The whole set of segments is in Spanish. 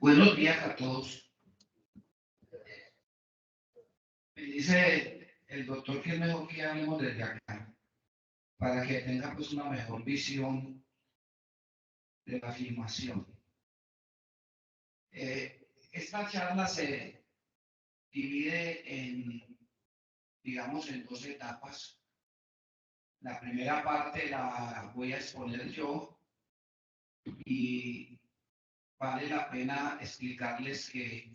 Buenos días a todos. Me dice el doctor que es mejor que hablemos desde acá, para que tenga pues una mejor visión de la afirmación. Esta charla se divide digamos, en dos etapas. La primera parte la voy a exponer yo y vale la pena explicarles que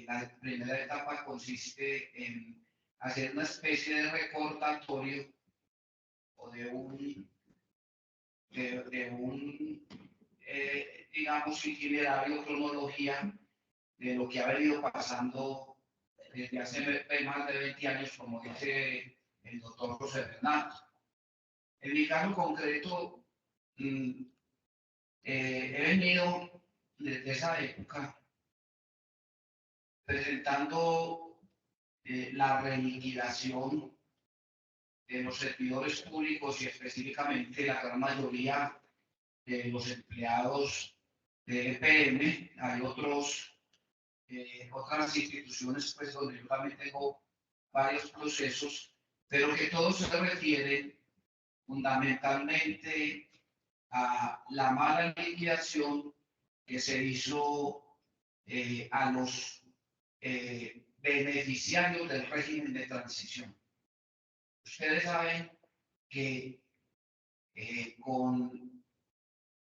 la primera etapa consiste en hacer una especie de recordatorio o de un digamos, itinerario, cronología de lo que ha venido pasando desde hace más de 20 años, como dice el doctor José Fernando. En mi caso concreto, he venido desde esa época presentando la reliquidación de los servidores públicos y específicamente la gran mayoría de los empleados de EPM. Hay otras instituciones pues, donde yo también tengo varios procesos, pero que todos se refieren fundamentalmente a la mala liquidación que se hizo a los beneficiarios del régimen de transición. Ustedes saben que con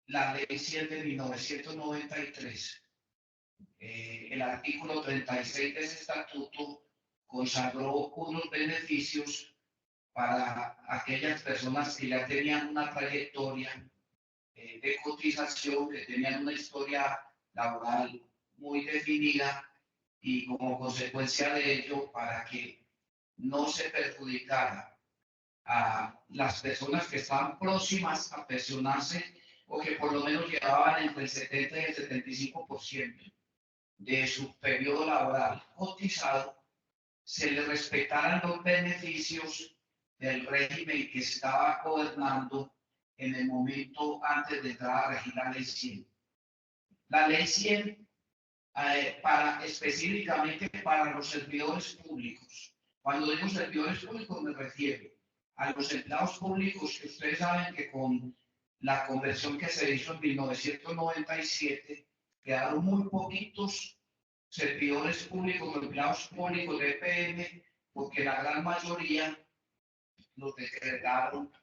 la ley 7 de 1993, el artículo 36 de ese estatuto consagró unos beneficios para aquellas personas que ya tenían una trayectoria de cotización, que tenían una historia laboral muy definida y como consecuencia de ello, para que no se perjudicara a las personas que estaban próximas a pensionarse o que por lo menos llevaban entre el 70 y el 75% de su periodo laboral cotizado, se les respetaran los beneficios del régimen que estaba gobernando en el momento antes de entrar a regir la ley 100. La ley 100, específicamente para los servidores públicos. Cuando digo servidores públicos me refiero a los empleados públicos, que ustedes saben que con la conversión que se hizo en 1997 quedaron muy poquitos servidores públicos o empleados públicos de EPM, porque la gran mayoría los decretaron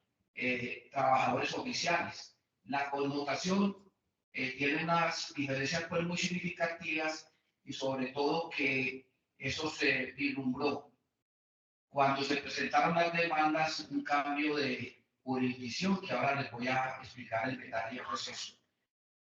trabajadores oficiales. La connotación tiene unas diferencias pues, muy significativas y sobre todo que eso se vislumbró cuando se presentaron las demandas, un cambio de jurisdicción que ahora les voy a explicar en detalle el proceso.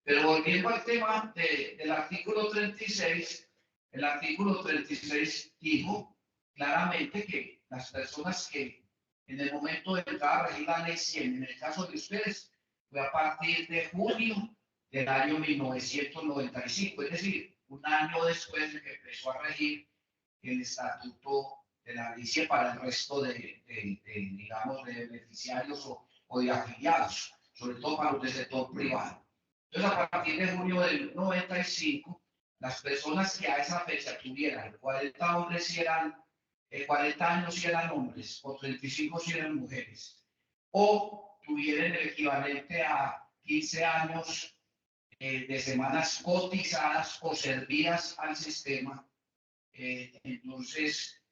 Pero volviendo al tema del artículo 36, el artículo 36 dijo claramente que las personas que en el momento de entrar a regir la ley 100, en el caso de ustedes, fue a partir de junio del año 1995, es decir, un año después de que empezó a regir el estatuto de la ley para el resto digamos, de beneficiarios o de afiliados, sobre todo para los del sector privado. Entonces, a partir de junio del 95, las personas que a esa fecha tuvieran 40 hombres si eran 40 años si eran hombres, o 35 si eran mujeres, o tuvieran el equivalente a 15 años de semanas cotizadas o servidas al sistema, entonces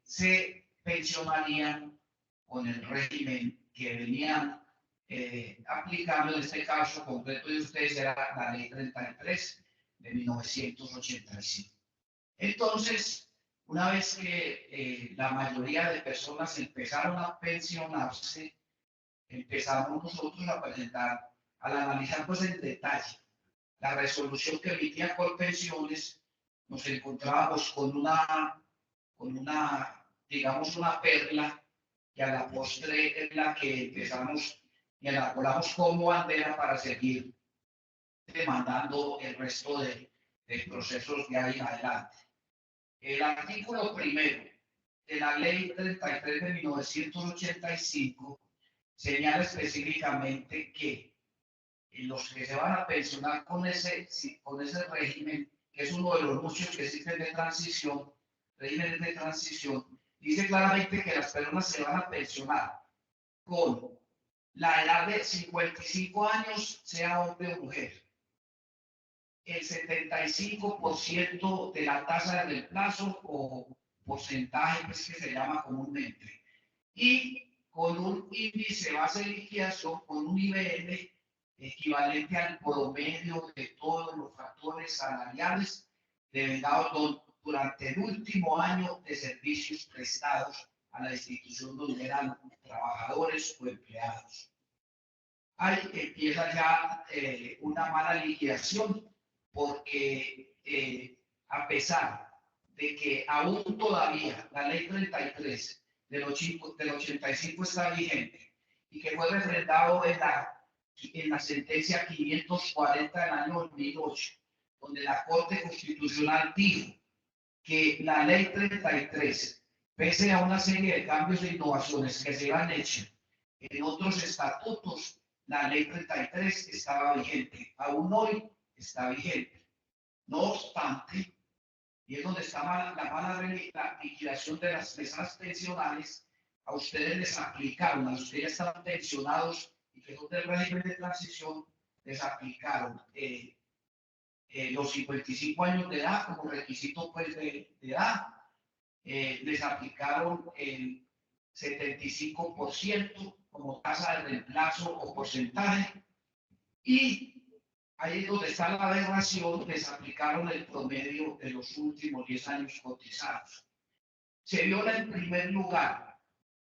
se pensionarían con el régimen que venían aplicando. En este caso concreto de ustedes era la ley 33 de 1985. Entonces, una vez que la mayoría de personas empezaron a pensionarse, empezamos nosotros a presentar, al analizar pues en detalle la resolución que emitía Colpensiones, nos encontrábamos con una, digamos, una perla que a la postre es la que empezamos y elaboramos como bandera para seguir demandando el resto de procesos de ahí en adelante. El artículo primero de la ley 33 de 1985 señala específicamente que los que se van a pensionar con ese régimen, que es uno de los muchos que existen de transición, regímenes de transición, dice claramente que las personas se van a pensionar con la edad de 55 años, sea hombre o mujer, el 75% de la tasa de reemplazo o porcentaje pues, que se llama comúnmente, y con un índice base de liquidación, con un IBM equivalente al promedio de todos los factores salariales devengados durante el último año de servicios prestados a la institución donde eran trabajadores o empleados. Ahí empieza ya una mala liquidación porque a pesar de que aún todavía la ley 33 del 85 está vigente y que fue refrendado en la sentencia 540 del año 2008, donde la Corte Constitucional dijo que la ley 33, pese a una serie de cambios e innovaciones que se han hecho en otros estatutos, la ley 33 estaba vigente, aún hoy está vigente. No obstante, y es donde está la liquidación de las mesadas pensionales, a ustedes les aplicaron, a los que ya estaban pensionados y que son del régimen de transición, les aplicaron los 55 años de edad como requisito pues, de edad, les aplicaron el 75% como tasa de reemplazo o porcentaje, y ahí es donde está la aberración, les aplicaron el promedio de los últimos 10 años cotizados. Se viola en primer lugar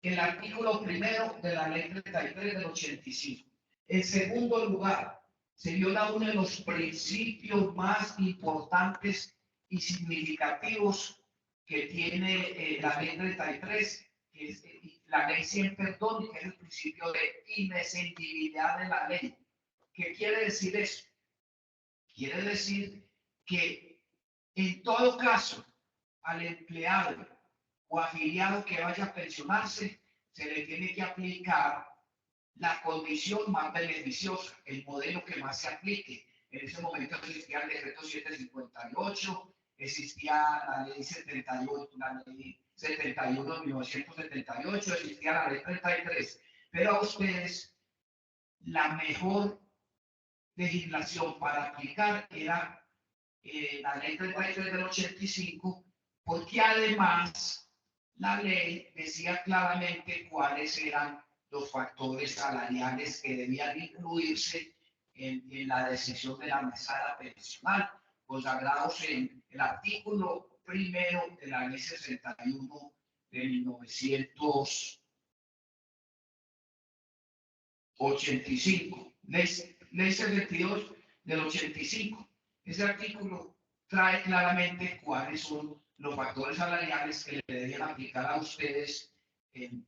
el artículo primero de la ley 33 del 85. En segundo lugar, se viola uno de los principios más importantes y significativos que tiene la ley 33, que es la ley sin perdón, que es el principio de inexcedibilidad de la ley. ¿Qué quiere decir eso? Quiere decir que en todo caso al empleado o afiliado que vaya a pensionarse se le tiene que aplicar la condición más beneficiosa, el modelo que más se aplique. En ese momento existía el decreto 758, existía la ley 78, la ley 71 de 1978, existía la ley 33, pero a ustedes la mejor legislación para aplicar era la ley 33 del 85, porque además la ley decía claramente cuáles eran los factores salariales que debían incluirse en la decisión de la mesada pensional, consagrados en el artículo primero de la ley 61 de 1985, ley 72 del 85. Ese artículo trae claramente cuáles son los factores salariales que le debían aplicar a ustedes en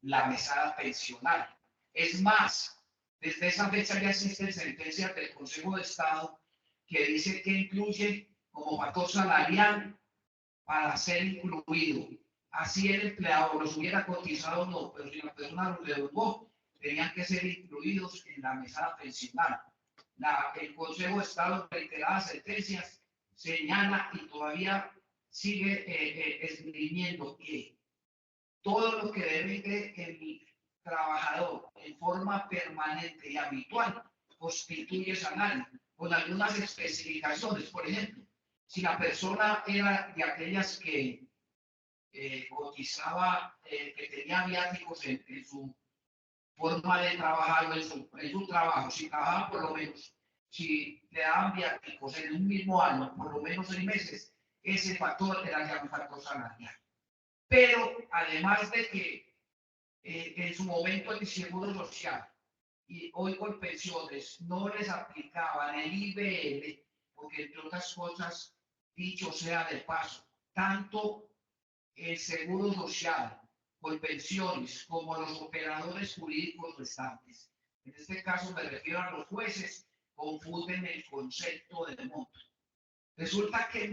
la mesada pensional. Es más, desde esa fecha ya existen sentencias del Consejo de Estado que dice que incluye como factor salarial para ser incluido. Así el empleado los hubiera cotizado o no, pero si la persona los devolvió, tenían que ser incluidos en la mesada pensional. El Consejo de Estado, en reiteradas sentencias, señala y todavía sigue esgrimiendo que todo lo que debe el trabajador en forma permanente y habitual constituye salario, con algunas especificaciones. Por ejemplo, si la persona era de aquellas que cotizaba, que tenía viáticos en su forma de trabajar o en su trabajo, si trabajaba por lo menos, si le daban viáticos en un mismo año, por lo menos 6 meses, ese factor era ya un factor salarial. Pero además de que en su momento el Seguro Social y hoy con pensiones no les aplicaban el IBL, porque entre otras cosas, dicho sea de paso, tanto el Seguro Social, Colpensiones, como los operadores jurídicos restantes. En este caso me refiero a los jueces, confunden el concepto de monto. Resulta que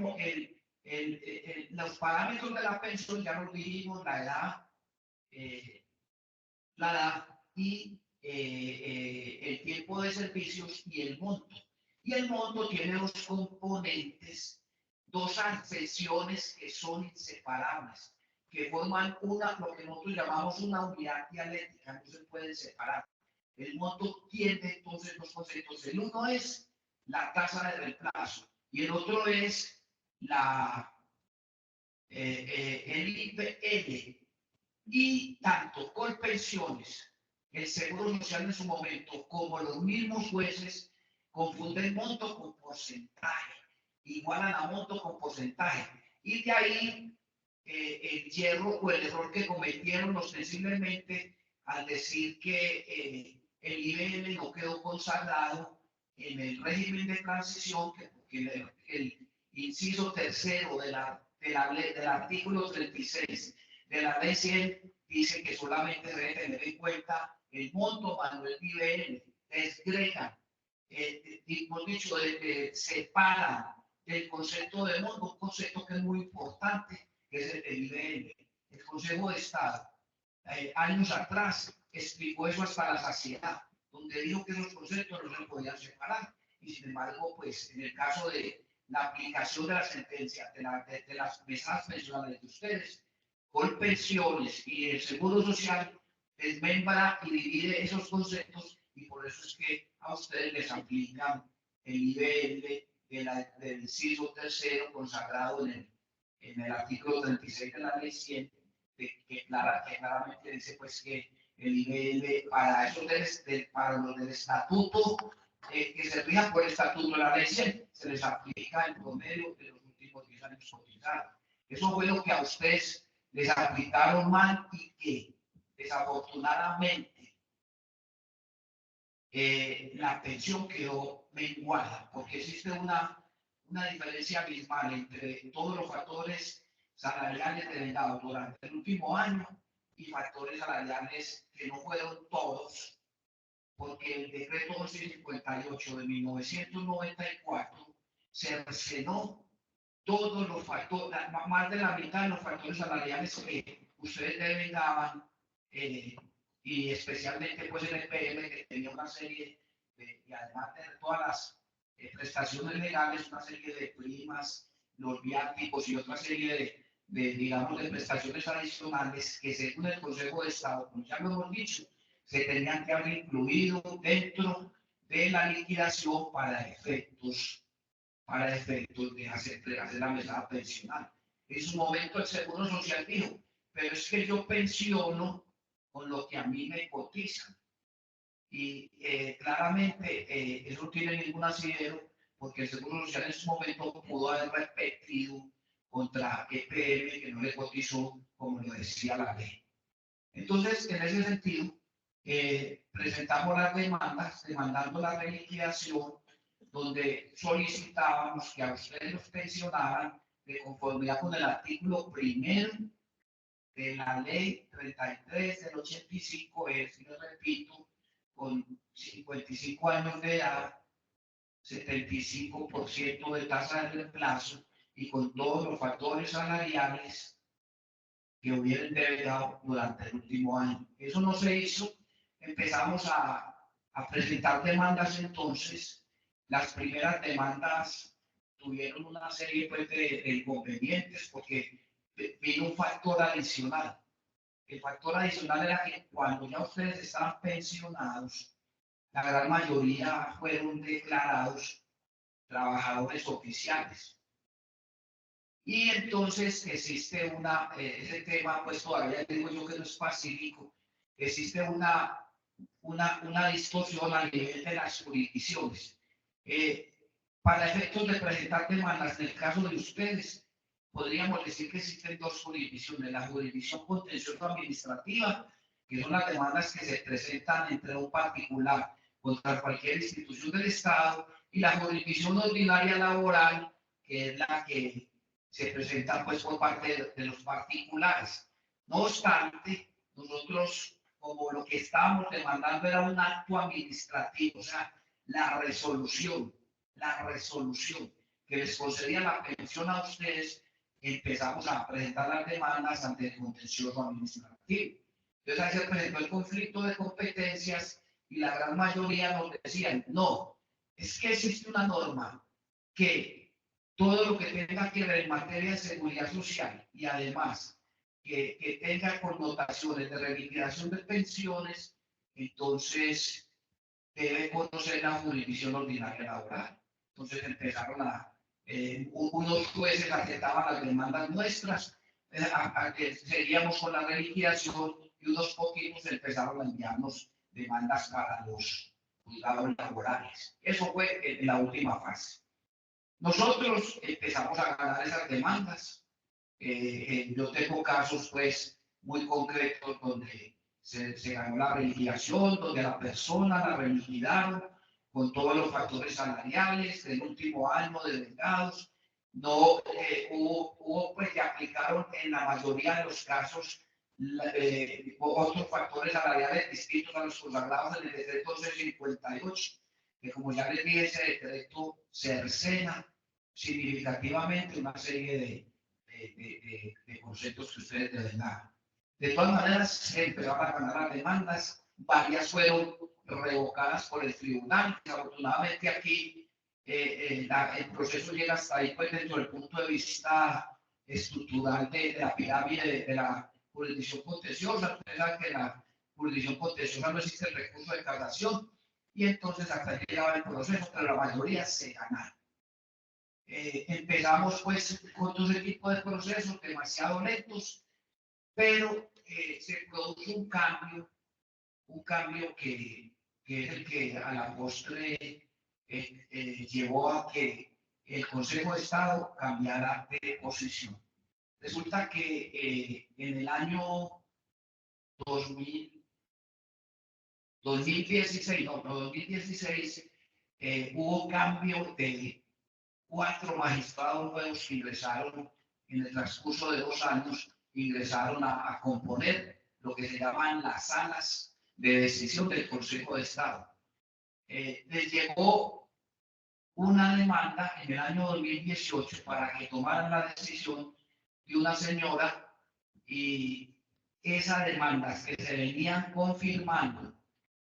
los parámetros de la pensión, ya lo dijimos, la edad y el tiempo de servicios y el monto. Y el monto tiene dos componentes, dos accesiones que son inseparables, que forman lo que nosotros llamamos una unidad dialéctica, no se pueden separar. El monto tiene entonces dos conceptos. El uno es la tasa de reemplazo y el otro es el IPL. Y tanto Colpensiones, el Seguro Social en su momento, como los mismos jueces confunden monto con porcentaje, igualan a monto con porcentaje. Y de ahí el hierro o el error que cometieron ostensiblemente al decir que el IBM no quedó consagrado en el régimen de transición, porque el inciso tercero del artículo 36 de la ley 100 dice que solamente se debe tener en cuenta el monto manual IBM, desgregan, hemos dicho, separan del concepto de monto, un concepto que es muy importante, que es el del IBM. El Consejo de Estado, años atrás, explicó eso hasta la saciedad, donde dijo que esos conceptos no se podían separar. Y sin embargo, pues en el caso de la aplicación de la sentencia de las mesadas pensionales de ustedes, Colpensiones y el Seguro Social desmembra y divide esos conceptos y por eso es que a ustedes les aplican el IBL del inciso tercero consagrado en el artículo 36 de la ley 100, que claramente dice pues que el IBL para para los del estatuto que se rijan por el estatuto de la ley 100 se les aplica el promedio de los últimos 10 años cotizados. Eso fue lo que a ustedes les aplicaron mal y que desafortunadamente la pensión quedó menguada porque existe una diferencia abismal entre todos los factores salariales delegados durante el último año y factores salariales que no fueron todos, porque el decreto 1158 de 1994 cercenó todos los factores, más de la mitad de los factores salariales que ustedes delegaban, y especialmente pues en el PM, que tenía una serie y además de todas las prestaciones legales, una serie de primas, los viáticos y otra serie digamos, de prestaciones adicionales que según el Consejo de Estado, como ya lo hemos dicho, se tenían que haber incluido dentro de la liquidación para efectos de hacer la mesada pensional. En su momento el Seguro Social dijo, pero es que yo pensiono con lo que a mí me cotizan. Y claramente eso no tiene ningún asidero porque el Seguro Social en su momento pudo haber repetido contra EPM que no le cotizó como lo decía la ley. Entonces, en ese sentido, presentamos las demandas, demandando la reliquidación, donde solicitábamos que a ustedes los pensionaran de conformidad con el artículo primero de la ley 33 del 85, es, y lo repito, con 55 años de edad, 75% de tasa de reemplazo y con todos los factores salariales que hubieran delegado durante el último año. Eso no se hizo. Empezamos a presentar demandas entonces. Las primeras demandas tuvieron una serie pues, de inconvenientes porque vino un factor adicional. El factor adicional era que cuando ya ustedes estaban pensionados, la gran mayoría fueron declarados trabajadores oficiales. Y entonces existe ese tema, pues todavía digo yo que no es pacífico, existe una distorsión a nivel de las jurisdicciones. Para efectos de presentar demandas, en el caso de ustedes, podríamos decir que existen dos jurisdicciones, la jurisdicción contencioso administrativa, que son las demandas que se presentan entre un particular contra cualquier institución del Estado, y la jurisdicción ordinaria laboral, que es la que se presenta pues por parte de los particulares. No obstante, nosotros, como lo que estábamos demandando era un acto administrativo, o sea, la resolución que les concedía la pensión a ustedes, empezamos a presentar las demandas ante el contencioso administrativo. Entonces ahí se presentó el conflicto de competencias y la gran mayoría nos decían, no, es que existe una norma que todo lo que tenga que ver en materia de seguridad social y además que tenga connotaciones de reliquidación de pensiones, entonces debe conocer la jurisdicción ordinaria laboral. Entonces empezaron unos jueces aceptaban las demandas nuestras, a que seguíamos con la reliquidación y unos poquitos empezaron a enviarnos demandas para los juzgados laborales. Eso fue en la última fase. Nosotros empezamos a ganar esas demandas. Yo tengo casos pues muy concretos donde se ganó la reliquidación, donde a la persona la reliquidaron con todos los factores salariales del último año de vengados. No hubo pues que aplicaron en la mayoría de los casos otros factores salariales distintos a los consagrados en el decreto 658, que como ya les dije, ese decreto cercena significativamente una serie de conceptos que ustedes deben dar. De todas maneras, se empezaron a ganar las demandas, varias fueron revocadas por el tribunal. Desafortunadamente aquí el proceso llega hasta ahí, pues dentro del punto de vista estructural de la pirámide de la jurisdicción contenciosa. Ustedes saben que en la jurisdicción contenciosa no existe el recurso de casación y entonces hasta ahí llegaba el proceso, pero la mayoría se ganaron. Empezamos pues con todo ese tipo de procesos demasiado lentos, pero se produjo un cambio que es el que a la postre llevó a que el Consejo de Estado cambiara de posición. Resulta que en el año 2016 hubo cambio de 4 magistrados nuevos que ingresaron en el transcurso de 2 años, ingresaron a componer lo que se llaman las salas de decisión del Consejo de Estado. Les llegó una demanda en el año 2018 para que tomaran la decisión de una señora y esas demandas que se venían confirmando,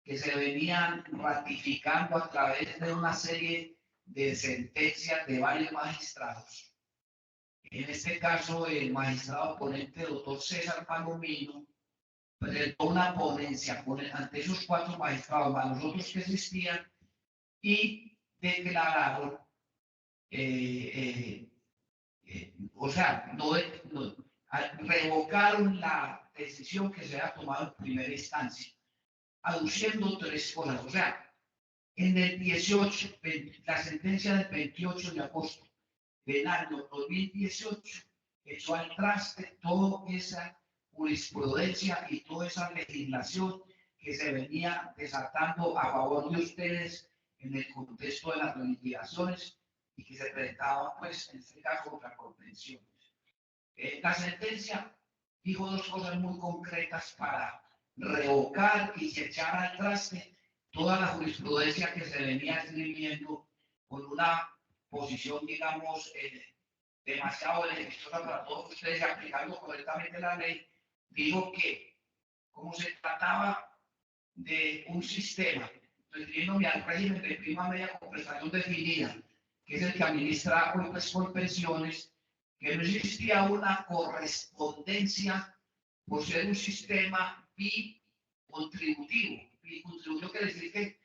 que se venían ratificando a través de una serie de sentencias de varios magistrados. En este caso, el magistrado ponente, doctor César Palomino, presentó una ponencia ante esos 4 magistrados, más los otros que existían, y declararon, o sea, revocaron la decisión que se había tomado en primera instancia, aduciendo 3 cosas. O sea, en el 18, la sentencia del 28 de agosto del año 2018 echó al traste toda esa jurisprudencia y toda esa legislación que se venía desatando a favor de ustedes en el contexto de las liquidaciones y que se presentaban, pues, en este caso, contra convenciones. La sentencia dijo 2 cosas muy concretas para revocar y echar al traste toda la jurisprudencia que se venía escribiendo con una posición, digamos, demasiado beneficiosa para todos ustedes, aplicando correctamente la ley. Dijo que, como se trataba de un sistema, refiriéndome al régimen de prima media con prestación definida, que es el que administra por pensiones, que no existía una correspondencia por ser un sistema bicontributivo. Bicontributivo quiere decir que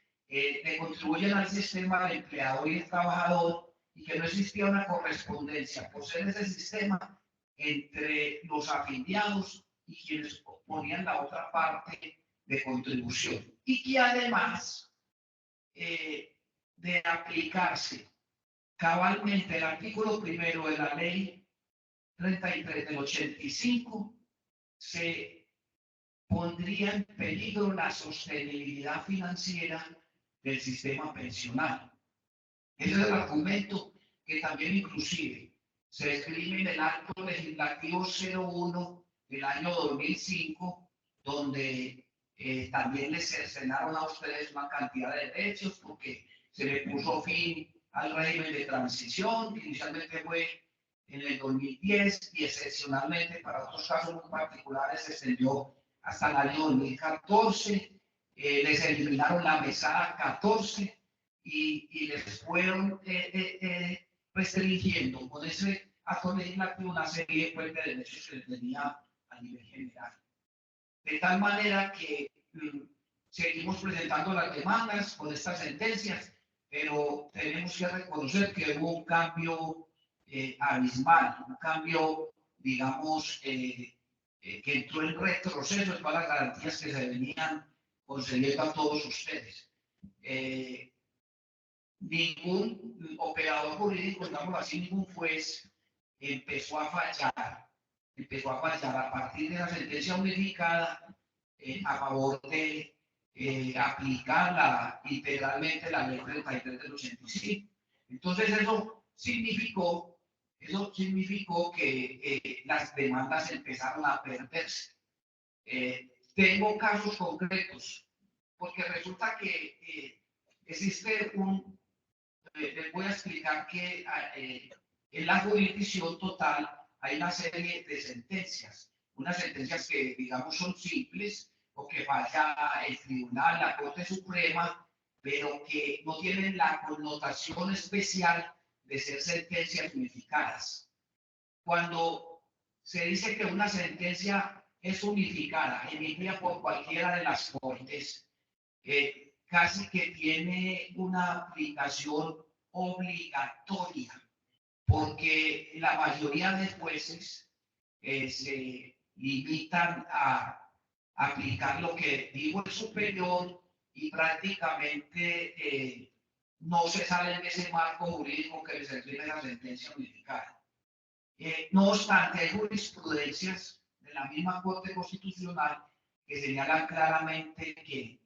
le contribuyen al sistema el empleador y el trabajador, y que no existía una correspondencia por ser ese sistema entre los afiliados y quienes ponían la otra parte de contribución. Y que además de aplicarse cabalmente el artículo 1 de la ley 33 del 85, se pondría en peligro la sostenibilidad financiera del sistema pensional. Ese es el argumento que también inclusive se escribe en el acto legislativo 01 del año 2005, donde también les cercenaron a ustedes una cantidad de derechos porque se le puso fin al régimen de transición, que inicialmente fue en el 2010 y excepcionalmente para otros casos muy particulares se extendió hasta el año 2014. les eliminaron la mesada 14 y les fueron restringiendo con ese acto legislativo una serie pues, de derechos que les tenía a nivel general. De tal manera que seguimos presentando las demandas con estas sentencias, pero tenemos que reconocer que hubo un cambio abismal, un cambio, digamos, que entró en retroceso en todas las garantías que se venían concediendo a todos ustedes. Ningún operador jurídico, digamos así, ningún juez empezó a fallar a partir de la sentencia unificada a favor de aplicar integralmente la ley 33 del 85. Entonces eso significó que las demandas empezaron a perderse. Tengo casos concretos, porque resulta que existe les voy a explicar que en la jurisdicción total hay una serie de sentencias, unas sentencias que digamos son simples o que falla el tribunal, la Corte Suprema, pero que no tienen la connotación especial de ser sentencias unificadas. Cuando se dice que una sentencia es unificada, emitida por cualquiera de las cortes, casi que tiene una aplicación obligatoria, porque la mayoría de jueces se limitan a aplicar lo que dijo el superior y prácticamente no se sale de ese marco jurídico que les exige la sentencia unificada. No obstante, hay jurisprudencias de la misma Corte Constitucional que señalan claramente que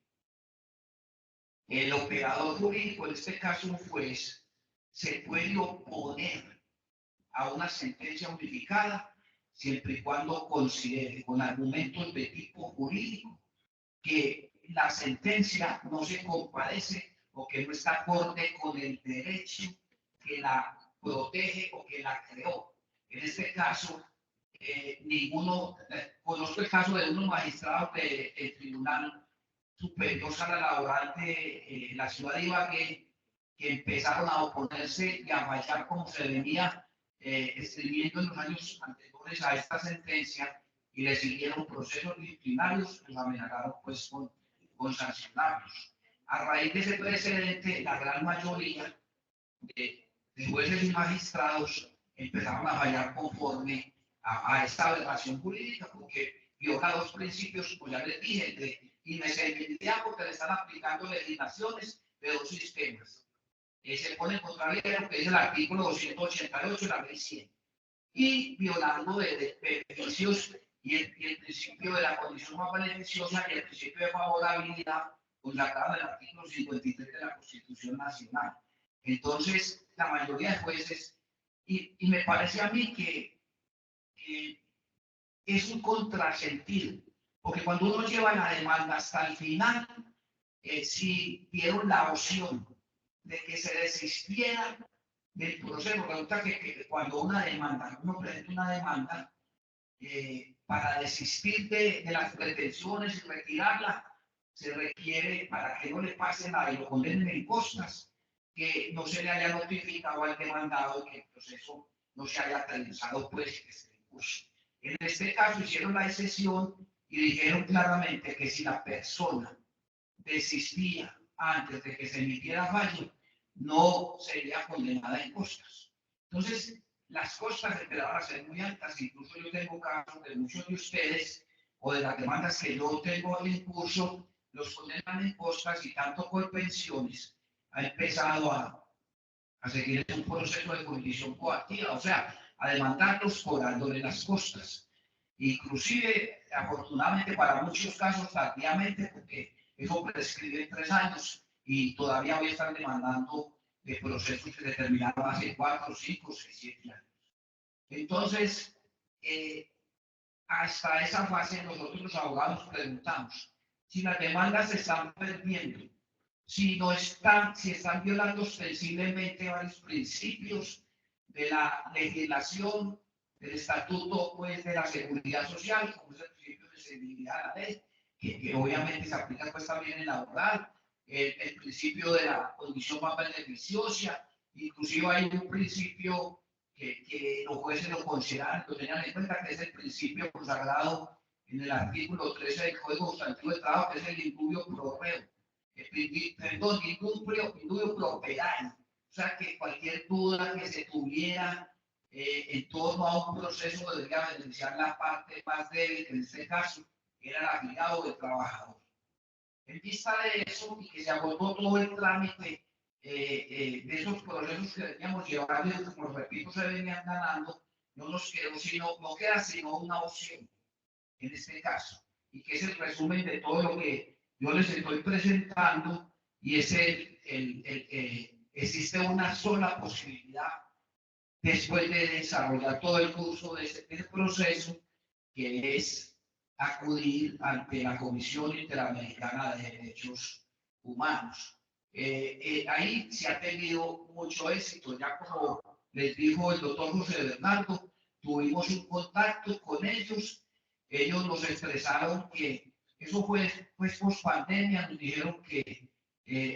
el operador jurídico, en este caso un juez, se puede oponer a una sentencia unificada siempre y cuando considere con argumentos de tipo jurídico que la sentencia no se compadece o que no está acorde con el derecho que la protege o que la creó. En este caso, conozco el caso de unos magistrados del Tribunal Superior Sala Laboral de la ciudad de Ibagué, que empezaron a oponerse y a fallar como se venía escribiendo en los años anteriores a esta sentencia, y le siguieron procesos disciplinarios y los amenazaron pues con sancionarlos. A raíz de ese precedente, la gran mayoría de jueces y magistrados empezaron a fallar conforme a esta aberración jurídica, porque viola dos principios, como ya les dije, de inexegibilidad, porque le están aplicando legislaciones de dos sistemas. Se pone en contrario a lo que dice el artículo 288 de la ley 100, y violando de beneficios y el principio de la condición más beneficiosa y el principio de favorabilidad consagrado en el artículo 53 de la Constitución Nacional. Entonces, la mayoría de jueces, y me parece a mí que es un contrasentido, porque cuando uno lleva la demanda hasta el final, si dieron la opción de que se desistiera del proceso, resulta que cuando uno presenta una demanda, para desistir de las pretensiones y retirarla, se requiere, para que no le pase nada y lo condenen en costas, que no se le haya notificado al demandado que el proceso no se haya realizado, pues, que esté en curso. En este caso hicieron la excepción y dijeron claramente que si la persona desistía antes de que se emitiera fallo, no sería condenada en costas. Entonces, las costas empezaron a ser muy altas. Incluso yo tengo casos de muchos de ustedes o de las demandas que yo tengo en curso, los condenan en costas, y tanto Colpensiones ha empezado a seguir un proceso de jurisdicción coactiva, o sea, a demandarlos cobrándole las costas. Inclusive, afortunadamente para muchos casos, tardíamente, porque eso prescribe en 3 años y todavía hoy están demandando de procesos que se terminaron hace 4, 5, 6, 7 años. Entonces, hasta esa fase nosotros los abogados preguntamos si las demandas se están perdiendo, si están violando ostensiblemente varios principios de la legislación, del estatuto pues, de la seguridad social, como es el principio de seguridad de la ley, que obviamente se aplica pues también en laboral, el principio de la condición más beneficiosa, inclusive hay un principio que los jueces lo consideran, lo tenían en cuenta, que es el principio consagrado en el artículo 13 del Código Sustantivo de Trabajo, que es el indubio pro reo, perdón, indubio pro operario, o sea que cualquier duda que se tuviera en torno a un proceso debería beneficiar la parte más débil, que en este caso era el afiliado del trabajador. En vista de eso y que se agotó todo el trámite de esos procesos que veníamos llevando y como repito se venían ganando, no nos quedó sino, no queda sino una opción en este caso, y que es el resumen de todo lo que yo les estoy presentando, y es existe una sola posibilidad después de desarrollar todo el curso de este proceso, que es acudir ante la Comisión Interamericana de Derechos Humanos. Ahí se ha tenido mucho éxito, ya como les dijo el doctor José Bernardo, tuvimos un contacto con ellos, ellos nos expresaron que eso fue pues post pandemia, nos dijeron que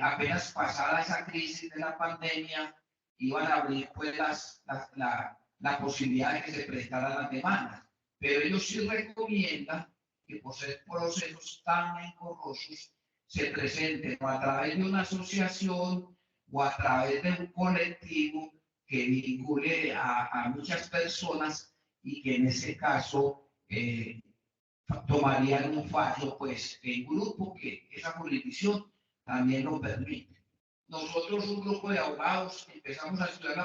apenas pasada esa crisis de la pandemia, iban a abrir pues la posibilidad de que se prestaran las demandas. Pero ellos sí recomiendan que por ser procesos tan engorrosos se presenten o a través de una asociación o a través de un colectivo que vincule a muchas personas y que en ese caso tomarían un fallo pues en grupo, que esa jurisdicción también lo permite. Nosotros, un grupo de abogados, empezamos a estudiar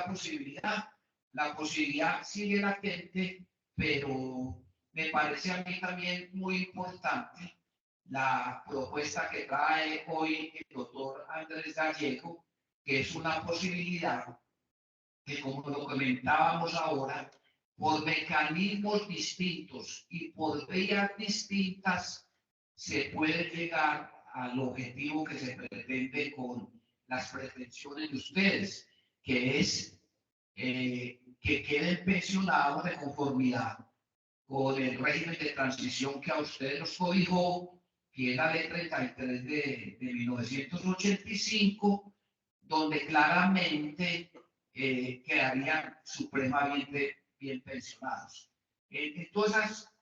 la posibilidad sigue latente, pero me parece a mí también muy importante la propuesta que trae hoy el doctor Andrés Gallego, que es una posibilidad que, como lo comentábamos ahora, por mecanismos distintos y por vías distintas se puede llegar al objetivo que se pretende con las pretensiones de ustedes, que es que queden pensionados de conformidad con el régimen de transición que a ustedes los cobijó, que es la ley 33 de 1985, donde claramente quedarían supremamente bien pensionados. Todas esas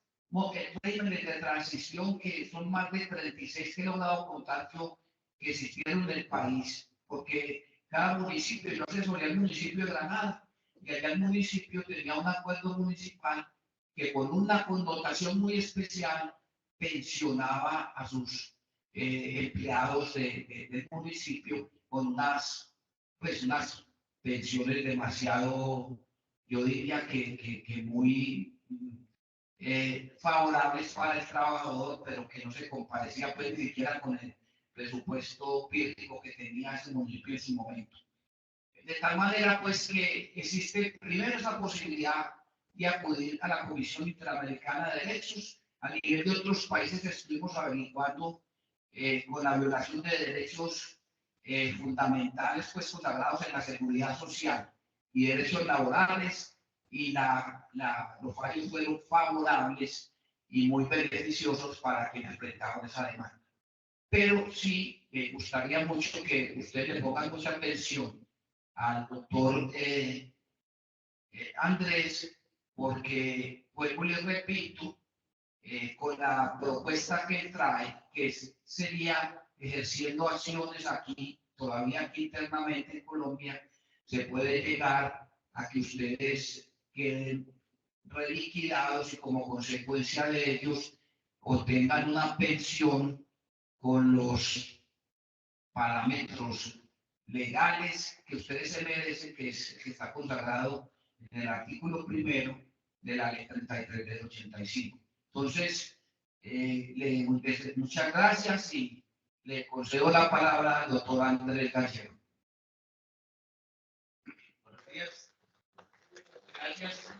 regímenes de transición, que son más de 36 que le he dado contar yo, que existieron en el país, porque cada municipio, yo asesoré al municipio de Granada, y allá el municipio tenía un acuerdo municipal que con una connotación muy especial pensionaba a sus empleados del municipio con unas pensiones demasiado, yo diría que muy favorables para el trabajador, pero que no se comparecía pues ni siquiera con el presupuesto pírrico que tenía ese municipio en su momento. De tal manera pues que existe primero esa posibilidad de acudir a la Comisión Interamericana de Derechos. A nivel de otros países estuvimos averiguando con la violación de derechos fundamentales pues consagrados en la seguridad social y derechos laborales, y los fallos fueron favorables y muy beneficiosos para quienes enfrentaron esa demanda. Pero sí me gustaría mucho que ustedes le pongan mucha atención al doctor Andrés, porque vuelvo y les repito, con la propuesta que trae, que sería ejerciendo acciones aquí, todavía aquí internamente en Colombia, se puede llegar a que ustedes queden reliquidados y como consecuencia de ellos obtengan una pensión con los parámetros legales que ustedes se merecen, que está consagrado en el artículo primero de la ley 33 del 85. Entonces, muchas gracias y le concedo la palabra al doctor Andrés Gallego. Buenos días. Gracias.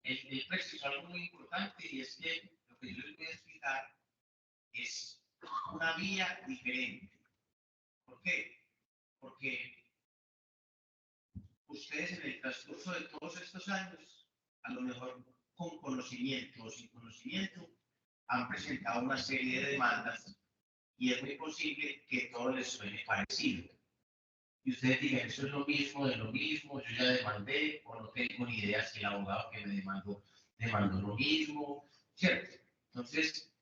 El texto es algo muy importante, y es que lo que yo les voy a explicar es una vía diferente. ¿Por qué? Porque ustedes en el transcurso de todos estos años a lo mejor con conocimiento o sin conocimiento, han presentado una serie de demandas y es muy posible que todo les suene parecido. Y ustedes digan, eso es lo mismo, de lo mismo, yo ya demandé, o no tengo ni idea si el abogado que me demandó lo mismo, ¿cierto? Entonces,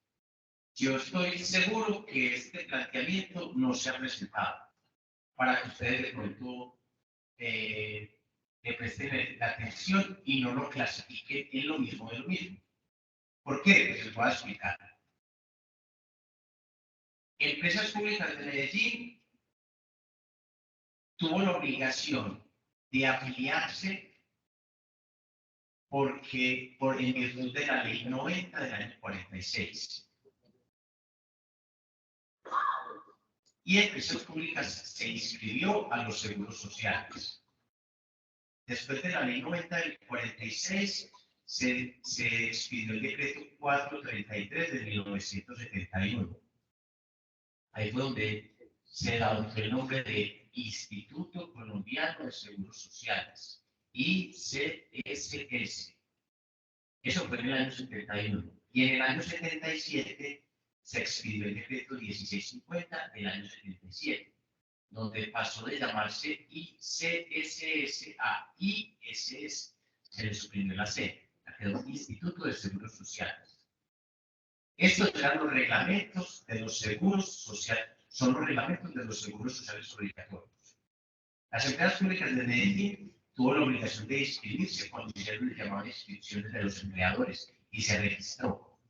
yo estoy seguro que este planteamiento no se ha presentado para que ustedes de pronto le presten la atención y no lo clasifiquen en lo mismo de lo mismo. ¿Por qué? Pues les voy a explicar. Empresas Públicas de Medellín tuvo la obligación de afiliarse en virtud de la ley 90 del año 46. Y Empresas Públicas se inscribió a los seguros sociales. Después de la ley 90 del 46, se expidió el decreto 433 de 1971. Ahí fue donde se adoptó el nombre de Instituto Colombiano de Seguros Sociales, ICSS. Eso fue en el año 71. Y en el año 77 se expidió el decreto 1650 del año 77, donde pasó de llamarse ICSS a ISS. Se le suprimió la C, quedó Instituto de Seguros Sociales. Estos eran los reglamentos de los seguros sociales, son los reglamentos de los seguros sociales obligatorios. Las empresas públicas de Medellín tuvo la obligación de inscribirse cuando hicieron el llamado de inscripciones de los empleadores y se registró.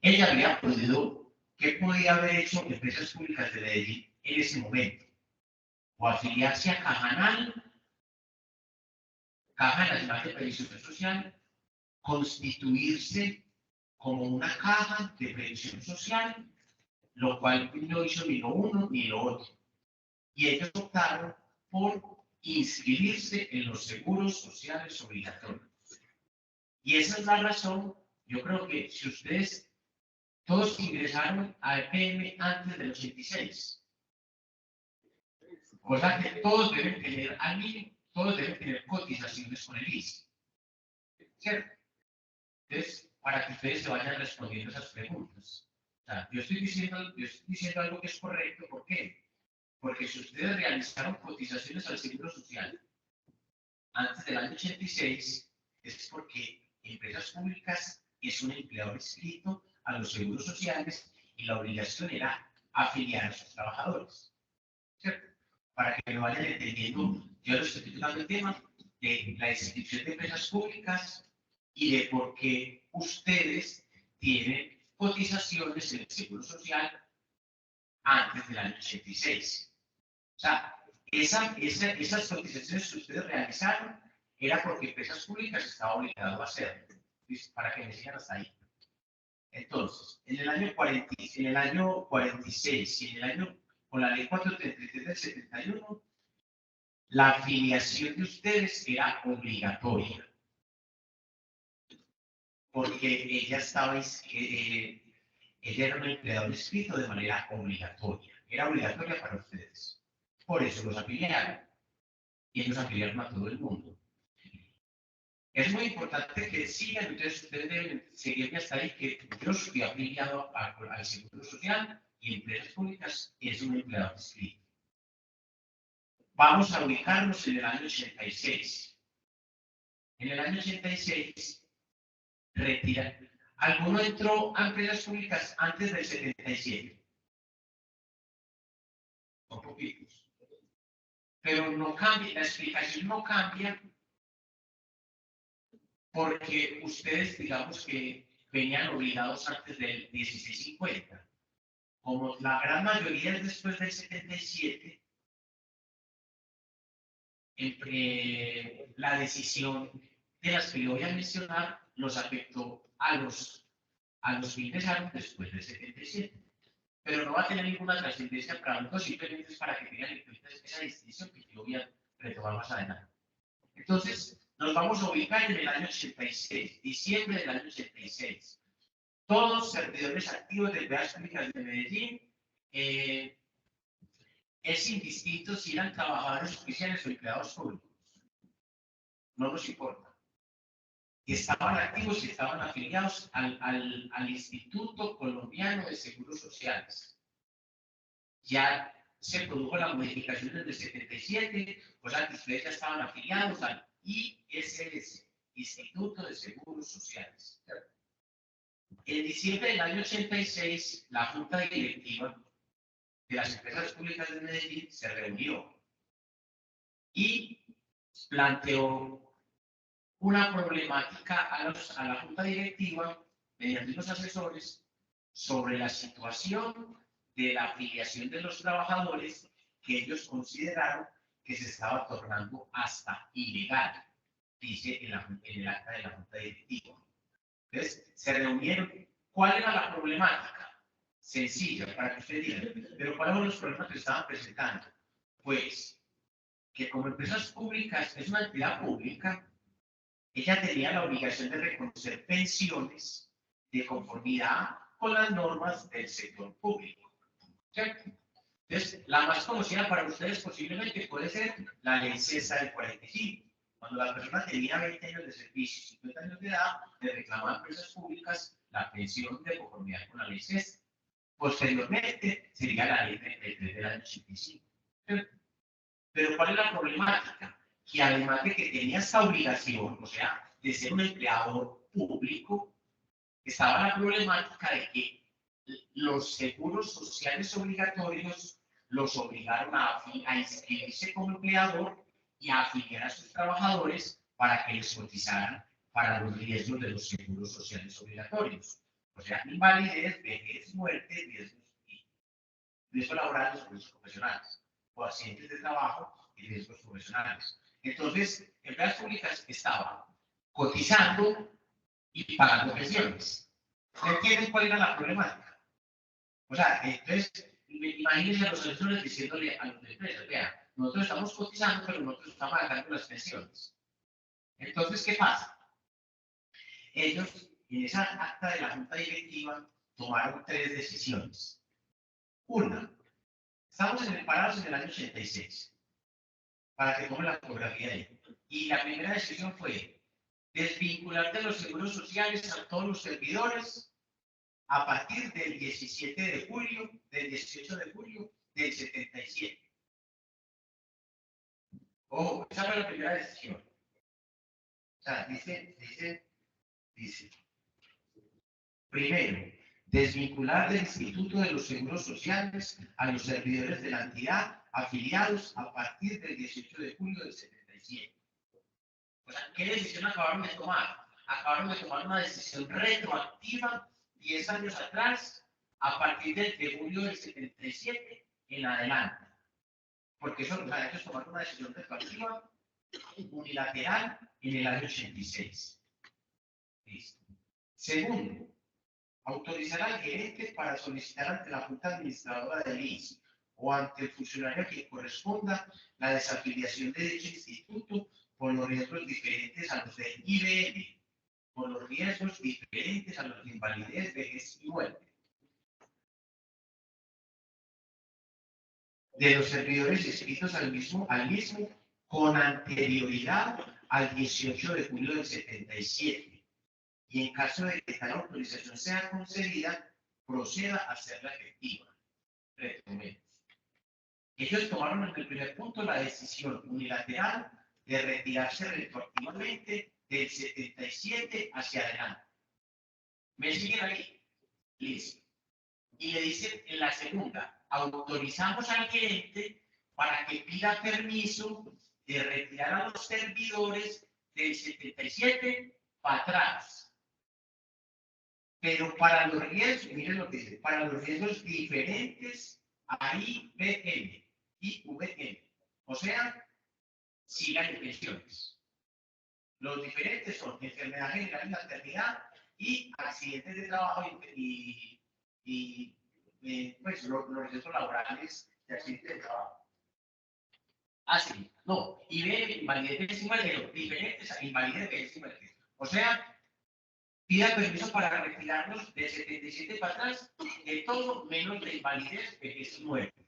Ella había podido, ¿qué podía haber hecho Empresas Públicas de Medellín en ese momento? O afiliarse a Caja Nacional de Previsión Social, constituirse como una caja de previsión social, lo cual no hizo ni lo uno ni lo otro. Y ellos optaron por inscribirse en los seguros sociales obligatorios. Y esa es la razón, yo creo que si ustedes, todos ingresaron a EPM antes del 86, cosa que todos deben tener al mínimo, todos deben tener cotizaciones con el ICE. ¿Cierto? Entonces, para que ustedes se vayan respondiendo esas preguntas. O sea, yo estoy diciendo algo que es correcto, ¿por qué? Porque si ustedes realizaron cotizaciones al Seguro Social antes del año 86, es porque Empresas Públicas es un empleador inscrito a los seguros sociales y la obligación era afiliar a sus trabajadores. ¿Cierto? Para que me vayan entendiendo, yo les estoy tocando el tema de la inscripción de empresas públicas y de por qué ustedes tienen cotizaciones en el Seguro Social antes del año 86. O sea, esas cotizaciones que ustedes realizaron era porque Empresas Públicas estaba obligado a hacerlo. Para que me sigan hasta ahí. Entonces, en el año 46 y en el año, con la ley 433 del 71, la afiliación de ustedes era obligatoria. Porque ella era un empleador inscrito de manera obligatoria. Era obligatoria para ustedes. Por eso los afiliaron. Y ellos afiliaron a todo el mundo. Es muy importante que sigan, entonces ustedes deben seguirme hasta ahí, que yo estoy afiliado al Seguro Social y Empresas Públicas es un empleador inscrito. Vamos a ubicarnos en el año 86. En el año 86, retiran. ¿Alguno entró a Empresas Públicas antes del 77? Son poquitos. Pero no cambia, la explicación no cambia porque ustedes, digamos que venían obligados antes del 1650. Como la gran mayoría es después del 77, la decisión de las que yo voy a mencionar nos afectó a los que ingresaron después del 77. Pero no va a tener ninguna trascendencia para nosotros, simplemente es para que tengan en cuenta esa distinción que yo voy a retomar más adelante. Entonces, nos vamos a ubicar en el año 86, diciembre del año 86. Todos servidores activos de Empresas Públicas de Medellín, es indistinto si eran trabajadores oficiales o empleados públicos. No nos importa. estaban activos y estaban afiliados al Instituto Colombiano de Seguros Sociales. Ya se produjo la modificación desde el 77, o sea que ustedes ya estaban afiliados al ISS, Instituto de Seguros Sociales. En diciembre del año 86, la Junta Directiva de las Empresas Públicas de Medellín se reunió y planteó una problemática a la Junta Directiva, mediante unos asesores, sobre la situación de la afiliación de los trabajadores que ellos consideraron que se estaba tornando hasta ilegal, dice en el acta de la Junta Directiva. Entonces, se reunieron. ¿Cuál era la problemática? Sencilla, para que usted diga. Pero ¿cuáles fueron los problemas que estaban presentando? Pues, que como empresas públicas, es una entidad pública, ella tenía la obligación de reconocer pensiones de conformidad con las normas del sector público. ¿Cierto? Entonces, la más conocida para ustedes posiblemente puede ser la ley CESA del 45. Cuando la persona tenía 20 años de servicio y 50 años de edad, le reclamaban a empresas públicas la pensión de conformidad con la ley CESA. Posteriormente, sería la ley 33 del año 85. ¿Cierto? Pero ¿cuál es la problemática? Que además de que tenía esta obligación, o sea, de ser un empleador público, estaba la problemática de que los seguros sociales obligatorios los obligaron a inscribirse como empleador y a afiliar a sus trabajadores para que les cotizaran para los riesgos de los seguros sociales obligatorios. O sea, invalidez, vejez, muerte, riesgos laborales o riesgos profesionales, o accidentes de trabajo y riesgos profesionales. Entonces, empresas públicas estaban cotizando y pagando pensiones. ¿Entienden cuál era la problemática? O sea, entonces, imagínense a los asesores diciéndole a los empresas, vean, nosotros estamos cotizando, pero nosotros estamos pagando las pensiones. Entonces, ¿qué pasa? Ellos, en esa acta de la Junta Directiva, tomaron 3 decisiones. Una, estamos parados en el año 86, para que tomen la fotografía de ahí. Y la primera decisión fue desvincular de los seguros sociales a todos los servidores a partir del 17 de julio, del 18 de julio del 77. Ojo, esa fue la primera decisión. O sea, dice, primero, desvincular del Instituto de los Seguros Sociales a los servidores de la entidad afiliados a partir del 18 de julio del 77. O sea, ¿qué decisión acabaron de tomar? Acabaron de tomar una decisión retroactiva 10 años atrás, a partir de julio del 77 en adelante. Porque eso, o sea, ellos tomaron una decisión retroactiva unilateral en el año 86. Listo. Segundo, autorizar al gerente para solicitar ante la Junta Administradora del INSS o ante el funcionario que corresponda la desafiliación de dicho instituto por los riesgos diferentes a los de IBM, por los riesgos diferentes a los de invalidez, vejez y muerte, de los servidores inscritos al mismo con anterioridad al 18 de julio del 77. Y en caso de que tal autorización sea concedida, proceda a hacerla efectiva. Retomemos. Ellos tomaron en el primer punto la decisión unilateral de retirarse retroactivamente del 77 hacia adelante. ¿Me siguen aquí? Listo. Y le dicen en la segunda, autorizamos al gerente para que pida permiso de retirar a los servidores del 77 para atrás. Pero para los riesgos, miren lo que dice, para los riesgos diferentes a IBM, IVM. O sea, sigan en pensiones. Los diferentes son enfermedad general y maternidad y accidentes de trabajo y pues los riesgos laborales de accidentes de trabajo. Así, no, IBM, invalidez y muerte, diferentes a invalidez y muerte. O sea, pida permiso para retirarnos de 77 para atrás, de todo menos de invalidez, vejez y muerte.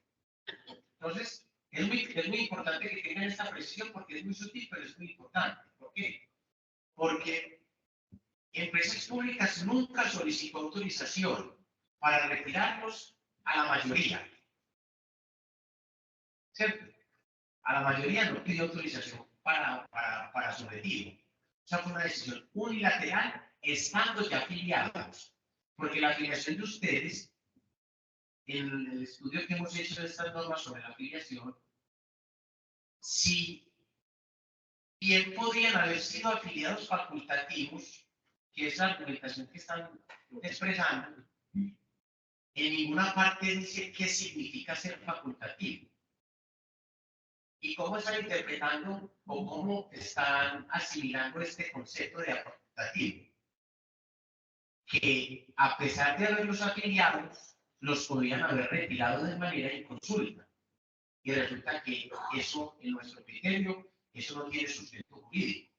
Entonces, es muy importante que tengan esta precisión porque es muy sutil, pero es muy importante. ¿Por qué? Porque Empresas Públicas nunca solicitó autorización para retirarlos a la mayoría, ¿cierto? A la mayoría no pidió autorización para su retiro. O sea, fue una decisión unilateral estando ya afiliados, porque la afiliación de ustedes, en el estudio que hemos hecho de estas normas sobre la afiliación, si bien podrían haber sido afiliados facultativos, que es la argumentación que están expresando, en ninguna parte dice qué significa ser facultativo. ¿Y cómo están interpretando o cómo están asimilando este concepto de facultativo? Que a pesar de haberlos afiliado, los podrían haber retirado de manera inconsulta. Y resulta que eso, en nuestro criterio, eso no tiene sustento jurídico.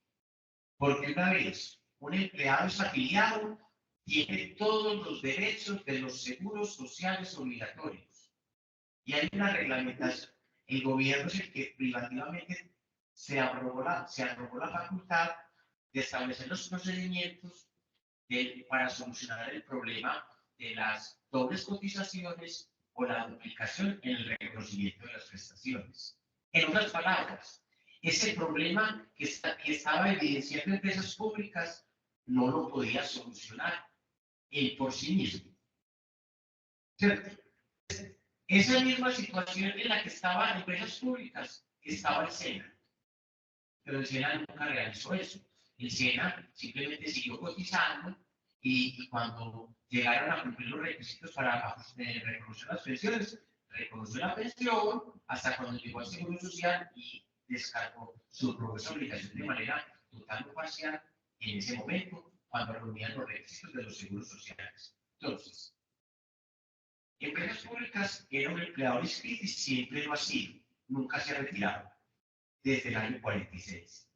Porque una vez un empleado es afiliado, tiene todos los derechos de los seguros sociales obligatorios. Y hay una reglamentación. El gobierno es el que privativamente se aprobó la facultad de establecer los procedimientos para solucionar el problema de las dobles cotizaciones o la duplicación en el reconocimiento de las prestaciones. En otras palabras, ese problema que estaba evidenciando empresas públicas no lo podía solucionar él por sí mismo. ¿Cierto? Esa misma situación en la que estaban empresas públicas estaba el SENA, pero el SENA nunca realizó eso. El SENA simplemente siguió cotizando y cuando llegaron a cumplir los requisitos para reconocer las pensiones, reconoció la pensión hasta cuando llegó al Seguro Social y descargó su obligación de manera total o parcial en ese momento cuando reunían los requisitos de los seguros sociales. Entonces, empresas públicas era un empleador inscrito y siempre lo ha sido, nunca se ha retirado, desde el año 46.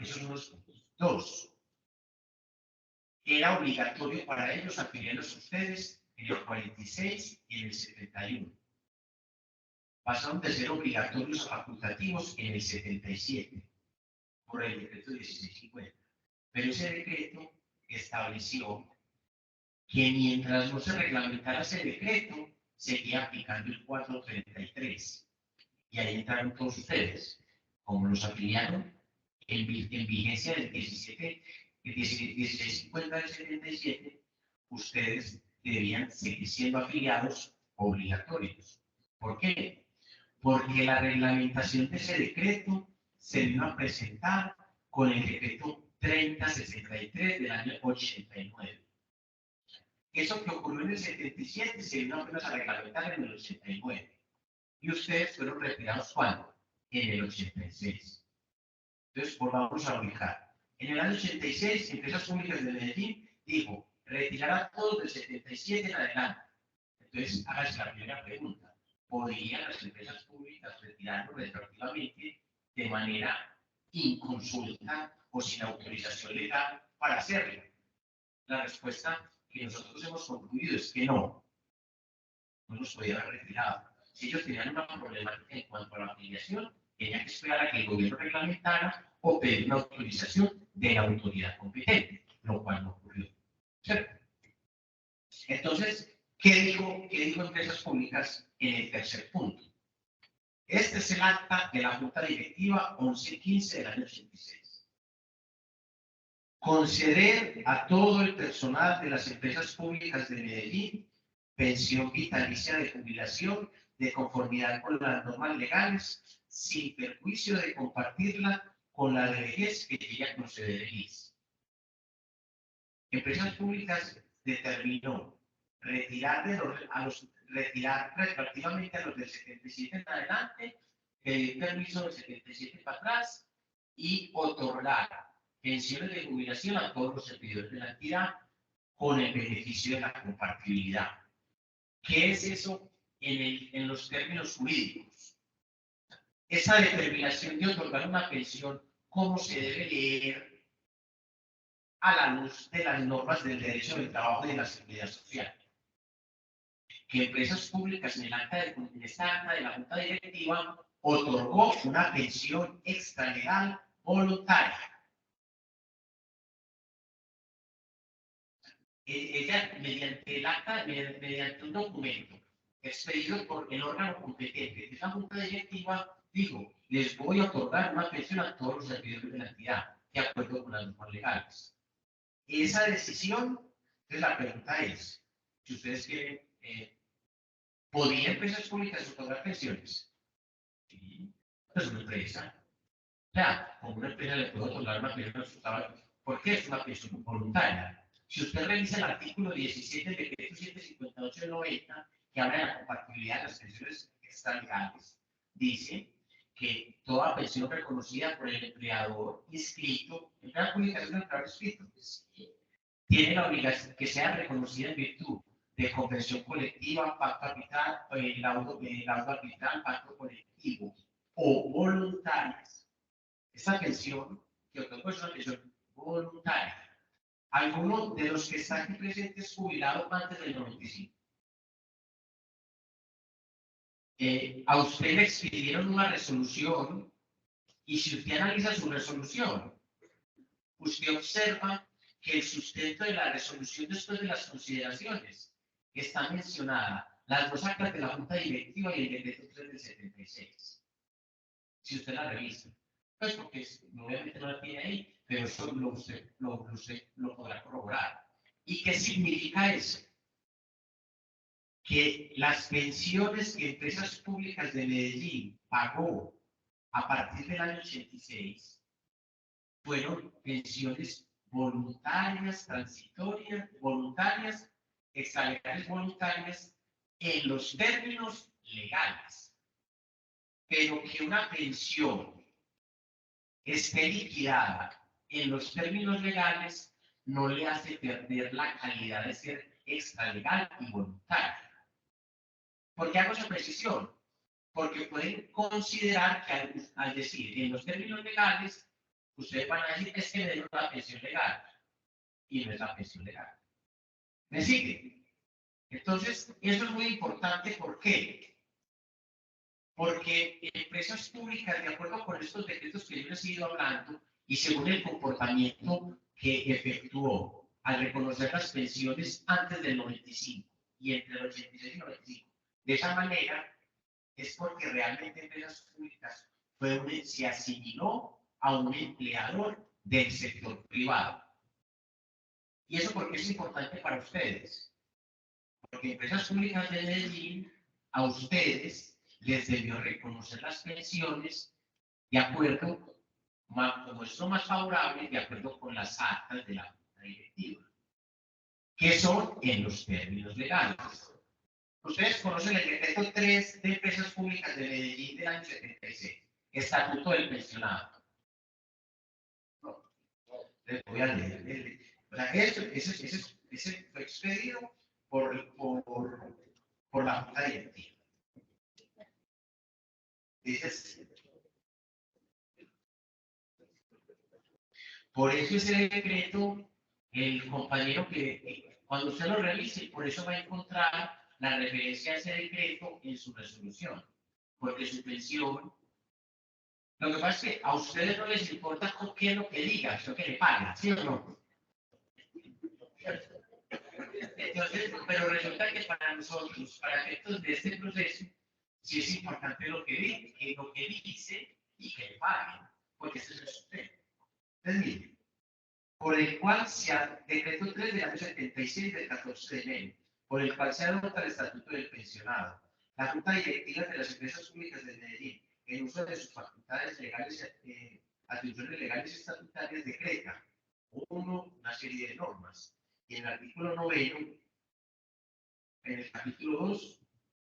Esos son los puntos. 2. Era obligatorio para ellos afiliarlos a ustedes en el 46 y en el 71. Pasaron de ser obligatorios a facultativos en el 77, por el decreto 1650. Pero ese decreto estableció que mientras no se reglamentara ese decreto, seguía aplicando el 433. Y ahí entraron todos ustedes, como los afiliaron en vigencia del 1650 del 77, ustedes debían seguir siendo afiliados obligatorios. ¿Por qué? Porque la reglamentación de ese decreto se vino a presentar con el decreto 3063 del año 89. Eso que ocurrió en el 77 se vino apenas a reglamentar en el 89. Y ustedes fueron retirados ¿cuándo? En el 86. Entonces, volvamos a ubicar. En el año 86, Empresas Públicas de Medellín dijo, retirar a todos del 77 en adelante. Entonces, hágase la primera pregunta. ¿Podrían las empresas públicas retirarlo retroactivamente de manera inconsulta o sin autorización legal para hacerlo? La respuesta que nosotros hemos concluido es que no. No los podían haber retirado. Si ellos tenían una problemática en cuanto a la afiliación, tenían que esperar a que el gobierno reglamentara o pedir una autorización de la autoridad competente, lo cual no ocurrió. ¿Cierto? Entonces, ¿qué dijo Empresas Públicas en el tercer punto? Este es el acta de la Junta Directiva 1115 del año 86. Conceder a todo el personal de las empresas públicas de Medellín pensión vitalicia de jubilación de conformidad con las normas legales, sin perjuicio de compartirla con la de vejez que llegue a conceder el IS. Empresas Públicas determinó retirar retroactivamente a los del 77 en adelante, pedir permiso del 77 para atrás y otorgar pensiones de jubilación a todos los servidores de la entidad con el beneficio de la compartibilidad. ¿Qué es eso en los términos jurídicos? Esa determinación de otorgar una pensión, ¿cómo se debe leer a la luz de las normas del derecho del trabajo y de la seguridad social? Que Empresas Públicas en esta acta de la Junta Directiva otorgó una pensión extralegal voluntaria. ella, mediante el acta, mediante un documento expedido por el órgano competente de la Junta Directiva, dijo, les voy a otorgar una pensión a todos los servidores de la entidad, de acuerdo con las normas legales. Esa decisión, entonces la pregunta es, si ustedes quieren, ¿podrían empresas públicas otorgar pensiones? Sí, es una empresa. O sea, como una empresa le puede otorgar una pensión resultable. ¿Por qué es una pensión voluntaria? Si usted revisa el artículo 17 del decreto 758 de 90, que habla de la compatibilidad de las pensiones extralegales, dice que toda pensión reconocida por el empleador inscrito, en la publicación del empleador inscrito, tiene la obligación que sea reconocida en virtud de convención colectiva, pacto arbitral, laudo arbitral, pacto colectivo o voluntarias. Esta pensión, que otorgo es una pensión voluntaria. ¿Alguno de los que están aquí presentes jubilado antes del 95? A usted le expidieron una resolución y si usted analiza su resolución, usted observa que el sustento de la resolución después de las consideraciones está mencionada las dos actas de la Junta Directiva y el decreto 3 del 76. Si usted la revisa, pues porque obviamente no la tiene ahí, pero eso usted lo podrá corroborar. ¿Y qué significa eso? Que las pensiones que Empresas Públicas de Medellín pagó a partir del año 86 fueron pensiones voluntarias, transitorias, voluntarias, extralegales voluntarias, en los términos legales. Pero que una pensión esté liquidada en los términos legales no le hace perder la calidad de ser extralegal y voluntaria. ¿Por qué hago esa precisión? Porque pueden considerar que al decir en los términos legales, ustedes van a decir es que me dieron la pensión legal y no es la pensión legal. ¿Me sigue? Entonces, eso es muy importante. ¿Por qué? Porque empresas públicas, de acuerdo con estos decretos que yo les he ido hablando, y según el comportamiento que efectuó al reconocer las pensiones antes del 95 y entre el 86 y el 95, de esa manera, es porque realmente empresas públicas se asimiló a un empleador del sector privado. ¿Y eso por qué es importante para ustedes? Porque Empresas Públicas de Medellín a ustedes les debió reconocer las pensiones de acuerdo, como es lo más favorable, de acuerdo con las actas de la Junta Directiva, que son en los términos legales. Ustedes conocen el decreto 3 de Empresas Públicas de Medellín del año 76, Estatuto del Pensionado. No, les voy a leer. O sea, ese fue expedido por la Junta Directiva. Dice, por eso ese decreto, el compañero que cuando usted lo revise, por eso va a encontrar la referencia a ese decreto en su resolución, porque su pensión, lo que pasa es que a ustedes no les importa qué es lo que diga, lo que le pagan, ¿sí o no? Entonces, pero resulta que para nosotros, para efectos de este proceso, sí es importante lo que dice y que le paguen, porque ese es el sustento. Entonces, miren, por el cual decreto 3 del año 76 del 14 de enero, por el cual se adopta el Estatuto del Pensionado, la Junta Directiva de las Empresas Públicas de Medellín, en uso de sus facultades legales, atribuciones legales y estatutarias, decreta una serie de normas. Y en el artículo 9, en el capítulo 2,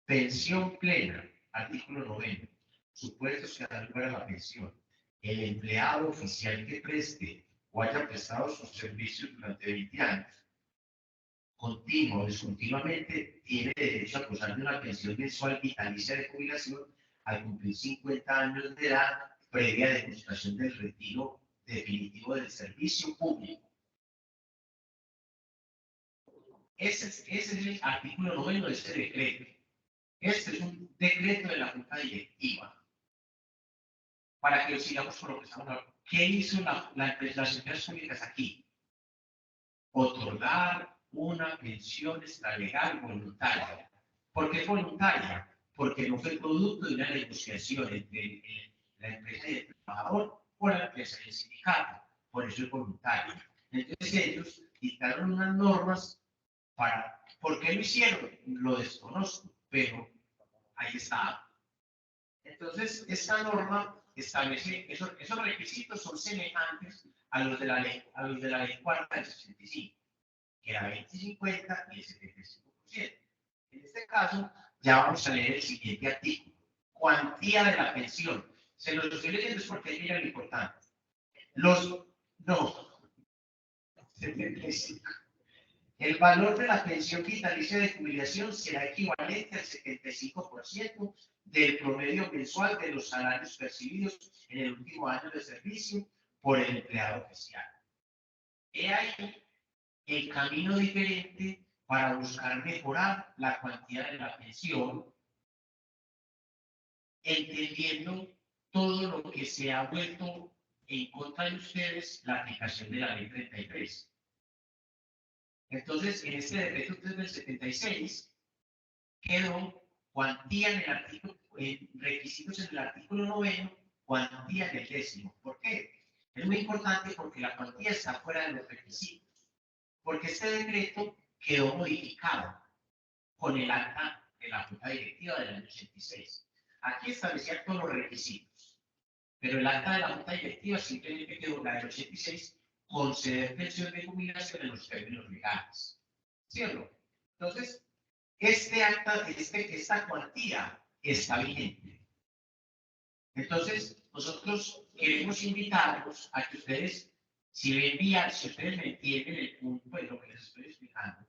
pensión plena, artículo 9, supuestos que dan lugar a la pensión. El empleado oficial que preste o haya prestado sus servicios durante 20 años, continuo o discontinuamente, tiene derecho a gozar de una pensión mensual vitalicia de jubilación al cumplir 50 años de edad previa demostración del retiro definitivo del servicio público. Ese es el artículo 9 de este decreto. Este es un decreto de la Junta Directiva. Para que sigamos con lo que estamos hablando. ¿Qué hizo las empresas públicas aquí? Otorgar una pensión extralegal voluntaria. ¿Por qué voluntaria? Porque no fue producto de una negociación entre la empresa y el trabajador o la empresa y el sindicato. Por eso es voluntaria. Entonces ellos dictaron unas normas para... ¿Por qué lo hicieron? Lo desconozco, pero ahí está. Entonces, esta norma establece, esos requisitos son semejantes a los de la ley cuarta del 65, que era 20-50 y el 75%. En este caso, ya vamos a leer el siguiente artículo. Cuantía de la pensión. Se los estoy leyendo es porque mira lo importante. No, 75. El valor de la pensión vitalicia de jubilación será equivalente al 75% del promedio mensual de los salarios percibidos en el último año de servicio por el empleado oficial. He ahí el camino diferente para buscar mejorar la cuantía de la pensión, entendiendo todo lo que se ha vuelto en contra de ustedes la aplicación de la ley 33. Entonces, en este decreto 3 del 76, quedó cuantía en el artículo, requisitos en el artículo 9, cuantía en el 10º. ¿Por qué? Es muy importante porque la cuantía está fuera de los requisitos. Porque este decreto quedó modificado con el acta de la Junta Directiva del año 86. Aquí establecía todos los requisitos, pero el acta de la Junta Directiva simplemente quedó la del 86, conceder pensión de jubilación en los términos legales. ¿Cierto? Entonces, esta cuantía está vigente. Entonces, nosotros queremos invitarlos a que ustedes, si ustedes me entienden el punto de lo que les estoy explicando,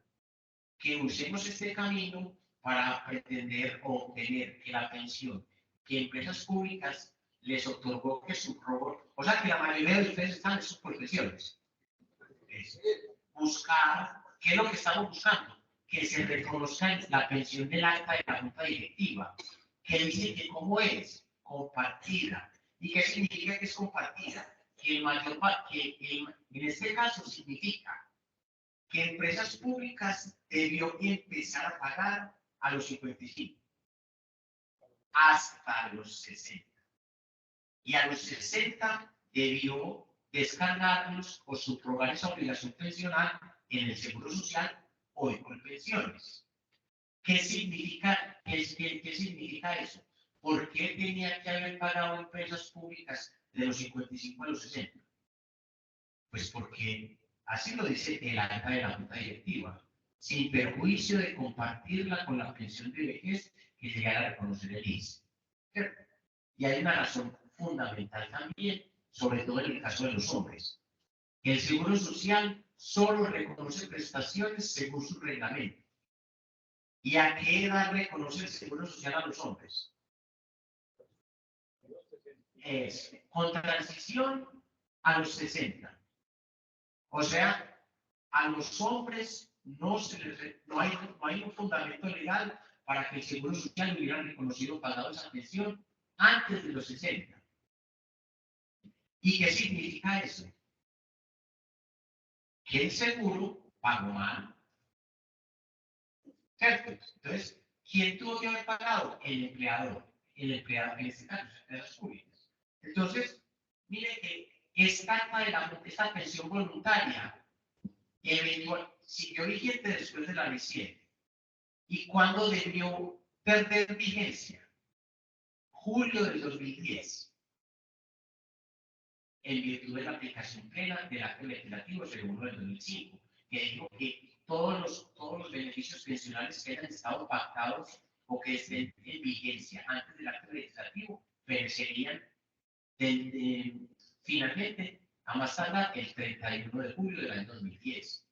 que usemos este camino para pretender obtener que la pensión que empresas públicas les otorgó que su robo, o sea que la mayoría de ustedes están en sus profesiones. Es buscar, ¿qué es lo que estamos buscando? Que se reconozca la pensión del acta de la Junta Directiva, que dice que cómo es compartida. ¿Y qué significa que es compartida? Que en este caso significa que empresas públicas debió empezar a pagar a los 55 hasta los 60. Y a los 60 debió descargarlos o subrogar esa obligación pensional en el Seguro Social o en Colpensiones. ¿Qué significa eso? ¿Por qué tenía que haber pagado empresas públicas de los 55 a los 60? Pues porque así lo dice el acta de la Junta Directiva, sin perjuicio de compartirla con la pensión de vejez que llegara a reconocer el ICE. Y hay una razón fundamental también, sobre todo en el caso de los hombres. El Seguro Social solo reconoce prestaciones según su reglamento. ¿Y a qué edad reconoce el Seguro Social a los hombres? Es con transición a los 60. O sea, a los hombres no hay un fundamento legal para que el Seguro Social hubiera reconocido pagado esa pensión antes de los 60. ¿Y qué significa eso? Que el seguro pagó mal. ¿Cierto? Entonces, ¿quién tuvo que haber pagado? El empleador. El empleador, en este caso, las empresas públicas. Entonces, mire que esta pensión voluntaria siguió vigente después de la ley 7. ¿Y cuándo debió perder vigencia? Julio del 2010. En virtud de la aplicación plena del acto legislativo 01 del 2005, que dijo que todos los beneficios pensionales que hayan estado pactados o que estén en vigencia antes del acto legislativo perseguían finalmente a más tardar el 31 de julio del año 2010.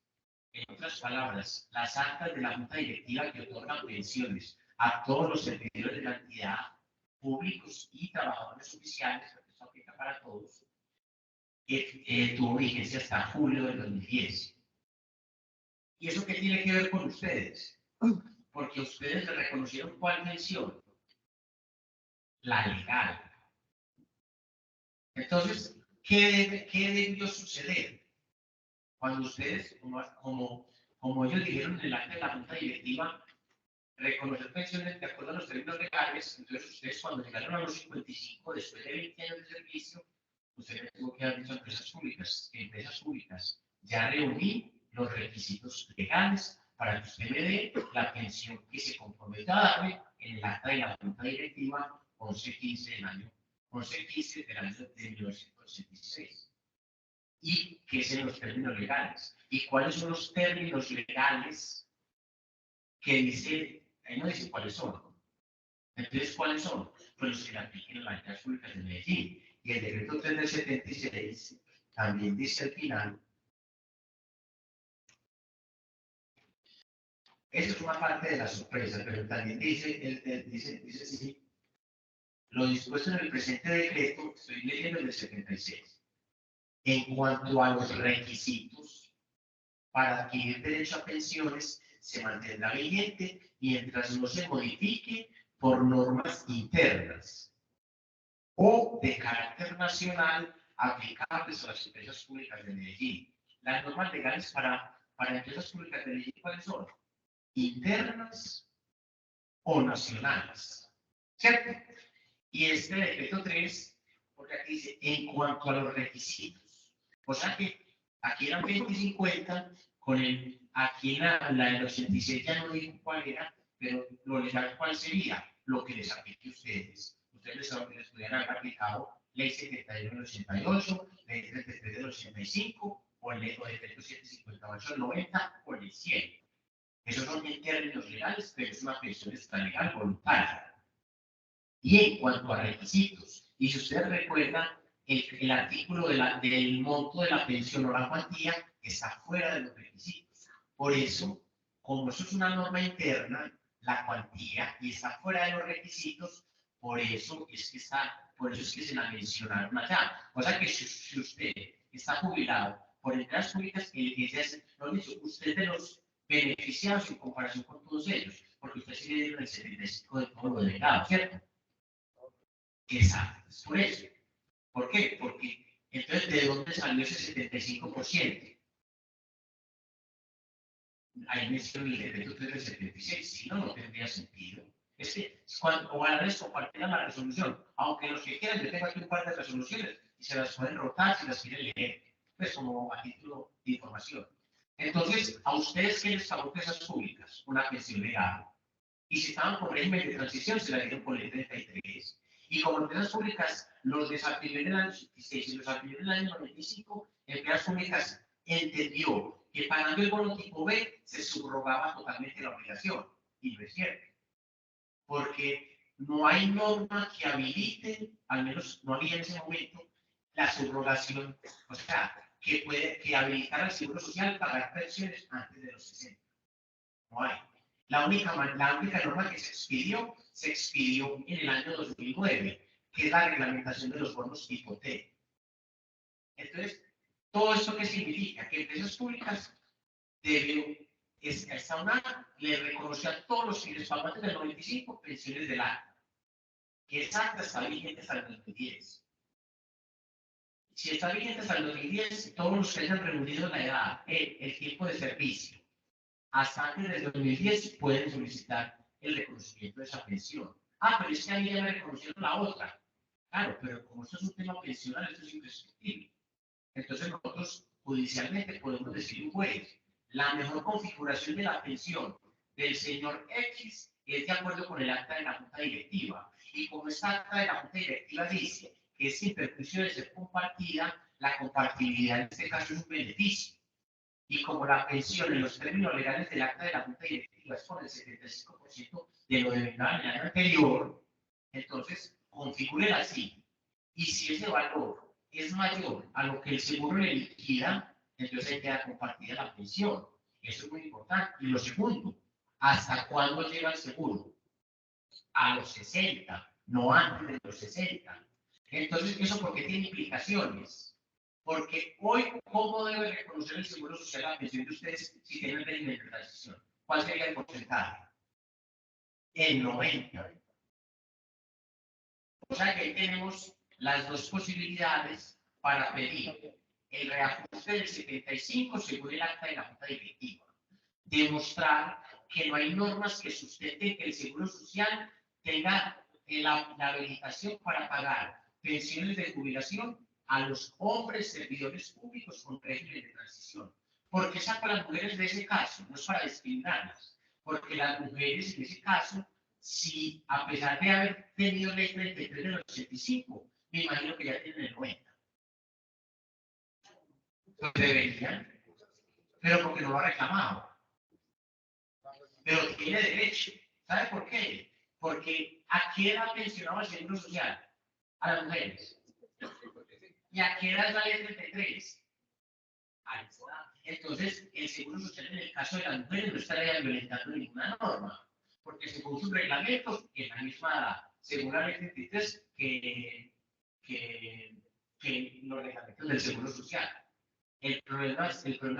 En otras palabras, las actas de la Junta Directiva que otorgan pensiones a todos los servidores de la entidad, públicos y trabajadores oficiales, porque eso aplica para todos, tuvo vigencia hasta julio del 2010. ¿Y eso qué tiene que ver con ustedes? Porque ustedes le reconocieron cuál pensión, la legal. Entonces, ¿qué debió suceder? Cuando ustedes, como como ellos dijeron en el acta de la Junta Directiva, reconocer pensiones de acuerdo a los términos legales, entonces ustedes cuando llegaron a los 55, después de 20 años de servicio, ustedes tuvo que haber dicho a empresas públicas, ya reuní los requisitos legales para que usted me dé la pensión que se comprometa a darme en el acta de la Junta Directiva 1115 del año 1986. ¿Y qué son los términos legales? ¿Y cuáles son los términos legales que dice? Ahí no dice cuáles son. Entonces, ¿cuáles son? Pues los que le apliquen a las entidades públicas de Medellín. Y el decreto 3 del 76 también dice al final. Eso es una parte de la sorpresa, pero también dice sí, lo dispuesto en el presente decreto, estoy leyendo el del 76, en cuanto a los requisitos para adquirir derecho a pensiones, se mantendrá vigente mientras no se modifique por normas internas o de carácter nacional aplicables a las empresas públicas de Medellín. Las normas legales para empresas públicas de Medellín, ¿cuáles son? Internas o nacionales, ¿cierto? Y este decreto 3, porque aquí dice, en cuanto a los requisitos, o sea que aquí eran 20 y 50, aquí en la del 86 ya no dijo cuál era, pero lo legal cuál sería, lo que les aplique a ustedes. Ustedes les pudieran haber aplicado ley 71 del 88, ley 33 del 85, o el decreto 758 del 90, o el 100. Esos son en términos legales, pero es una pensión extralegal voluntaria. Y en cuanto a requisitos, y si ustedes recuerdan, el artículo del monto de la pensión o la cuantía está fuera de los requisitos. Por eso, como eso es una norma interna, la cuantía y está fuera de los requisitos, por eso es que se la mencionaron allá. O sea que si usted está jubilado por entidades públicas, usted es de los beneficiados en comparación con todos ellos, porque usted sí le dieron el 75% de todo lo delegado, ¿cierto? Exacto, es por eso. ¿Por qué? Porque entonces, ¿de dónde salió ese 75%? Ahí menciona el decreto 3 del 76, si no, no tendría sentido. Es que cuando van a compartir la resolución, aunque los que quieran, yo tengo aquí un par de resoluciones y se las pueden rotar si las quieren leer, pues como a título de información. Entonces, a ustedes que les pagó empresas públicas una pensión legal, y si estaban con régimen de transición, se la dieron por ley 33. Y como empresas públicas los desafilió en el año 86 y los afilió en el año 95, empresas públicas entendió que pagando el bono tipo B se subrogaba totalmente la obligación. Y no es cierto. Porque no hay norma que habilite, al menos no había en ese momento, la subrogación, o sea, que habilitar al Seguro Social pagar pensiones antes de los 60. No hay. La única norma que se expidió en el año 2009, que es la reglamentación de los bonos tipo T. Entonces, ¿todo esto qué significa? Que empresas públicas esta UNAM le reconoció a todos los fines pagantes del 95 pensiones del acta, que esa acta está vigente hasta el 2010. Si está vigente hasta el 2010, todos los que hayan reunido la edad, el tiempo de servicio, hasta antes del 2010 pueden solicitar el reconocimiento de esa pensión. Ah, pero es que ahí ya me reconocieron la otra. Claro, pero como esto es un tema pensional, esto es imprescriptible. Entonces nosotros judicialmente podemos decir un juez, la mejor configuración de la pensión del señor X es de acuerdo con el acta de la Junta Directiva. Y como esta acta de la Junta Directiva dice que es sin perjuicio de ser compartida, la compartibilidad en este caso es un beneficio. Y como la pensión en los términos legales del acta de la Junta Directiva es por el 75% de lo devengado en el año anterior, entonces configúrela así. Y si ese valor es mayor a lo que el seguro le liquida, entonces ahí queda compartida la pensión. Eso es muy importante. Y lo segundo, ¿hasta cuándo llega el seguro? A los 60, no antes de los 60. Entonces, ¿eso por qué tiene implicaciones? Porque hoy, ¿cómo debe reconocer el Seguro Social la pensión de ustedes si tienen régimen de transición? ¿Cuál sería el porcentaje? El 90. O sea que ahí tenemos las dos posibilidades para pedir el reajuste del 75 según el acta de la Junta Directiva. demostrar que no hay normas que sustenten que el Seguro Social tenga la habilitación para pagar pensiones de jubilación a los hombres servidores públicos con régimen de transición. ¿Por qué saco a las mujeres de ese caso? No es para discriminarlas, porque las mujeres en ese caso, si a pesar de haber tenido ley 33 de los 85, me imagino que ya tienen el 90. Pues deberían, pero porque no lo ha reclamado. Pero tiene derecho. ¿Sabe por qué? Porque ¿a qué edad pensionaba el Seguro Social? A las mujeres. ¿Y a qué edad es la ley 33? Ahí está. Entonces, el Seguro Social en el caso de las mujeres no estaría violentando ninguna norma, porque según sus reglamentos, en la misma edad, según la ley 33, que los reglamentos del Seguro Social. El problema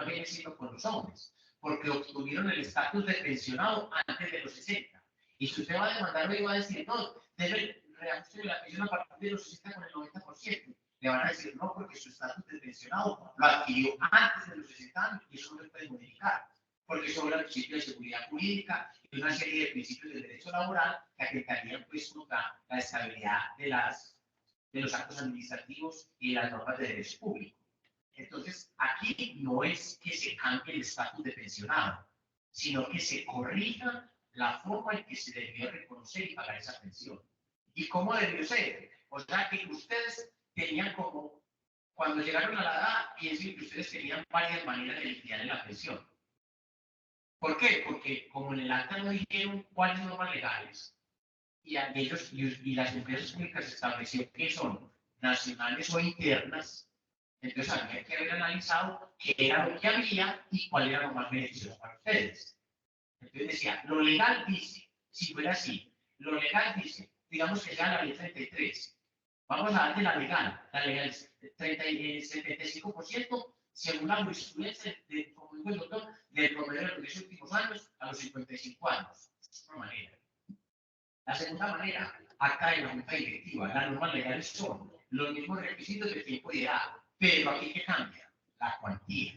viene siendo con los hombres, porque obtuvieron el estatus de pensionado antes de los 60. Y si usted va a demandar hoy, va a decir, no, debe reajuste de la pensión a partir de los 60 con el 90%. Le van a decir, no, porque su estatus de pensionado lo adquirió antes de los 60 años y eso no se puede modificar, porque sobre el principio de seguridad jurídica y una serie de principios de derecho laboral que afectarían pues contra la estabilidad de los actos administrativos y las normas de derecho público. Entonces, aquí no es que se cambie el estatus de pensionado, sino que se corrija la forma en que se debió reconocer y pagar esa pensión. ¿Y cómo debió ser? O sea, que ustedes tenían como, cuando llegaron a la edad, piensen que ustedes tenían varias maneras de liquidar en la pensión. ¿Por qué? Porque como en el acta no dijeron cuáles normas legales, y aquellos y las empresas públicas establecieron que son nacionales o internas, entonces había que haber analizado qué era lo que había y cuál era lo más beneficioso para ustedes. Entonces decía, lo legal dice, si fuera así, lo legal dice, digamos que sea la ley 33. Vamos a darle la legal es 75% según la jurisprudencia, como dijo el doctor, del promedio de los 10 últimos años a los 55 años. Es una manera. La segunda manera, acá en la junta directiva, las normas legales son los mismos requisitos de tiempo y edad, pero aquí ¿qué cambia? La cuantía.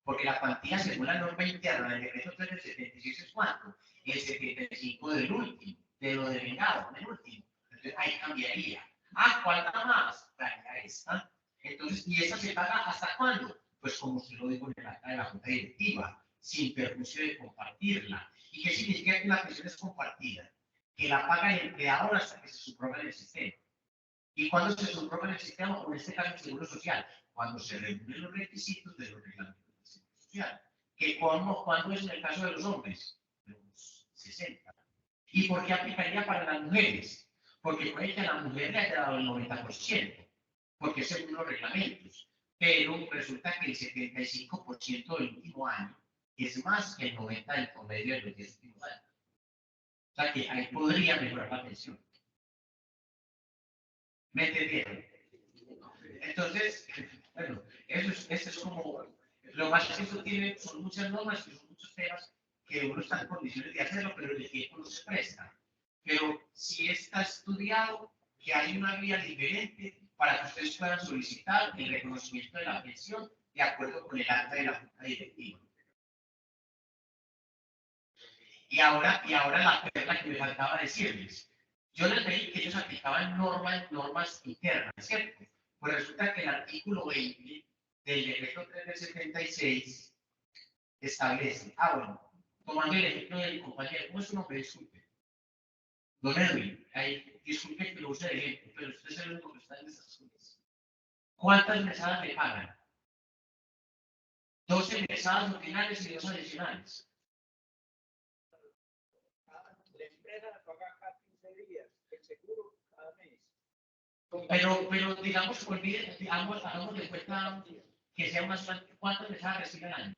Porque la cuantía, según la norma interna del decreto 3 del 76 es cuánto? El 75 del último, de lo denegado, del último. Entonces ahí cambiaría. Ah, ¿cuánta más? Daría esta. Entonces, ¿y esa se paga hasta cuándo? Pues como se lo digo en el acta de la junta directiva, sin perjuicio de compartirla. ¿Y qué significa que la pensión es compartida? Que la paga el empleador hasta que se subroga en el sistema. ¿Y cuándo se subroga en el sistema? O en este caso el Seguro Social, cuando se reúnen los requisitos de los reglamentos del Seguro Social. ¿Cuándo es en el caso de los hombres? Los 60. ¿Y por qué aplicaría para las mujeres? Porque puede que a la mujer le haya dado el 90%, porque es según los reglamentos, pero resulta que el 75% del último año es más que el 90% del promedio de los 10 últimos años. O sea que ahí podría mejorar la pensión. ¿Me entendieron? Entonces, bueno, eso es como, lo más que eso tiene, son muchas normas y son muchos temas que uno está en condiciones de hacerlo, pero el tiempo no se presta. Pero si está estudiado que hay una vía diferente para que ustedes puedan solicitar el reconocimiento de la pensión de acuerdo con el acta de la junta directiva. Y ahora la perla que me faltaba decirles. Yo les pedí que ellos aplicaban normas internas, ¿cierto? Pues resulta que el artículo 20 del decreto 3 del 76 establece, bueno, tomando el ejemplo del compañero, ¿cómo es su nombre? Disculpe. Don Edwin, disculpe que lo use de ejemplo, pero usted es el único que está en esas cosas. ¿Cuántas mesadas le pagan? 12 mesadas ordinarias y 2 adicionales. La empresa paga cada 15 días, el seguro cada mes. Pero digamos, hagamos de cuenta que sea más, ¿cuántas mesadas recibe al año?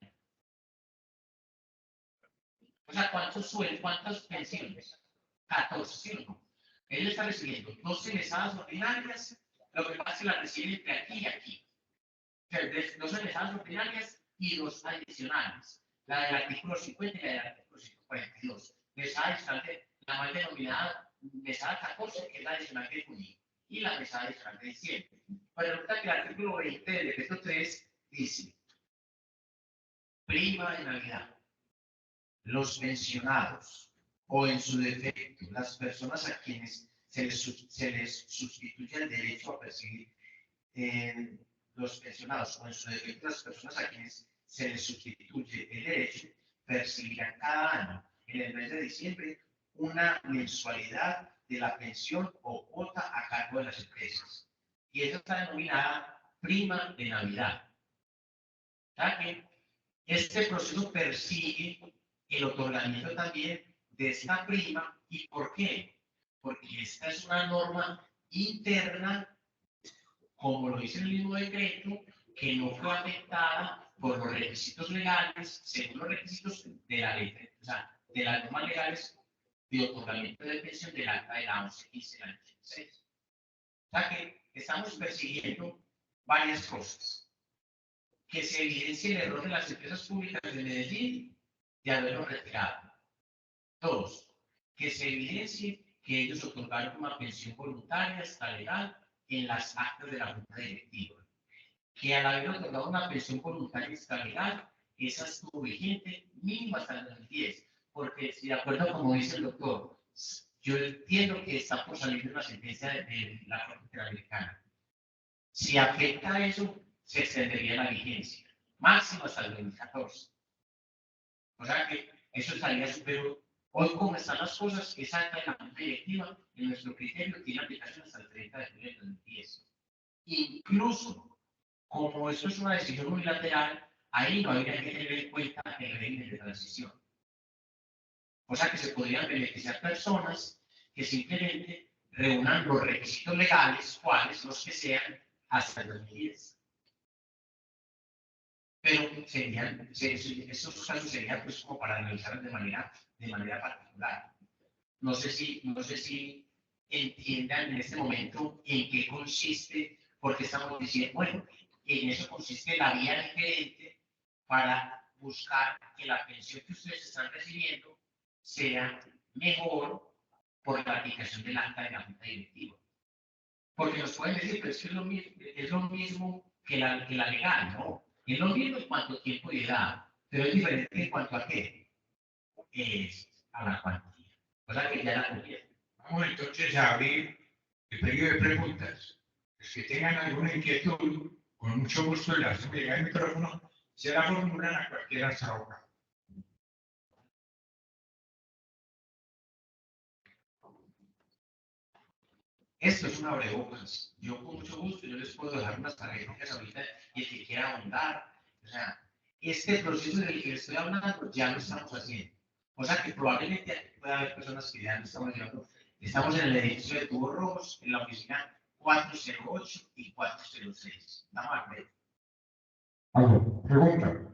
O sea, ¿cuántos sueldos, cuántas pensiones? 14, ¿sí o no? Él está recibiendo 12 mesadas ordinarias, lo que pasa es que las recibe entre aquí y aquí. O sea, 12 mesadas ordinarias y 2 adicionales. La del artículo 50 y la del artículo 142. Mesada adicional, la mal denominada mesada 14, que es la adicional de junio, y la mesada adicional de diciembre. Pero resulta que el artículo 20 del decreto 3 dice: prima de Navidad. los pensionados o en su defecto las personas a quienes se les sustituye el derecho a percibir los pensionados o en su defecto las personas a quienes se les sustituye el derecho percibirán cada año en el mes de diciembre una mensualidad de la pensión o cuota a cargo de las empresas. Y esa está denominada prima de Navidad. ¿Está bien? Este proceso persigue el otorgamiento también de esta prima. ¿Y por qué? Porque esta es una norma interna, como lo dice el mismo decreto, que no fue afectada por los requisitos legales, según los requisitos de la ley, o sea, de las normas legales de otorgamiento de pensión del acta de la 1115 del año 86. O sea que estamos persiguiendo varias cosas. Que se evidencie el error de las empresas públicas de Medellín de haberlo retirado. Dos, que se evidencie que ellos otorgaron una pensión voluntaria, está legal, en las actas de la Junta Directiva. Que al haber otorgado una pensión voluntaria está legal, esa estuvo vigente mínimo hasta el 2010. Porque, si de acuerdo como dice el doctor, yo entiendo que está por salir de una sentencia de la Corte Interamericana. Si afecta a eso, se extendería la vigencia, máximo hasta el 2014. O sea que eso estaría súper. Hoy, como están las cosas, esa acta de la Junta Directiva, en nuestro criterio, tiene aplicación hasta el 30 de julio del 2010. Incluso, como esto es una decisión unilateral, ahí no habría que tener en cuenta el régimen de transición. O sea que se podrían beneficiar personas que simplemente reúnan los requisitos legales, cuales los que sean, hasta el 2010. Pero esos casos serían pues como para analizar de manera particular. No sé si entiendan en este momento en qué consiste, porque estamos diciendo, bueno, en eso consiste la vía diferente para buscar que la pensión que ustedes están recibiendo sea mejor por la aplicación del acta de la Junta Directiva. Porque nos pueden decir, pero es lo mismo que la legal, ¿no? Es lo mismo en cuanto a tiempo de edad, pero es diferente en cuanto a qué, es a la cuantía. O sea que ya la cumplieron. Vamos entonces a abrir el periodo de preguntas. Los que tengan alguna inquietud, con mucho gusto le hacemos llegar el micrófono, se la formulan a cualquiera de esa hoja. Esto es una abrebocas. Yo con mucho gusto, yo les puedo dejar unas tarjetas ahorita y el que quiera ahondar. O sea, este proceso del que estoy hablando ya lo estamos haciendo. O sea que probablemente pueda haber personas que ya lo estamos haciendo. Estamos en el edificio de Tubos Rojos, en la oficina 408 y 406. Estamos al medio. Pregunta.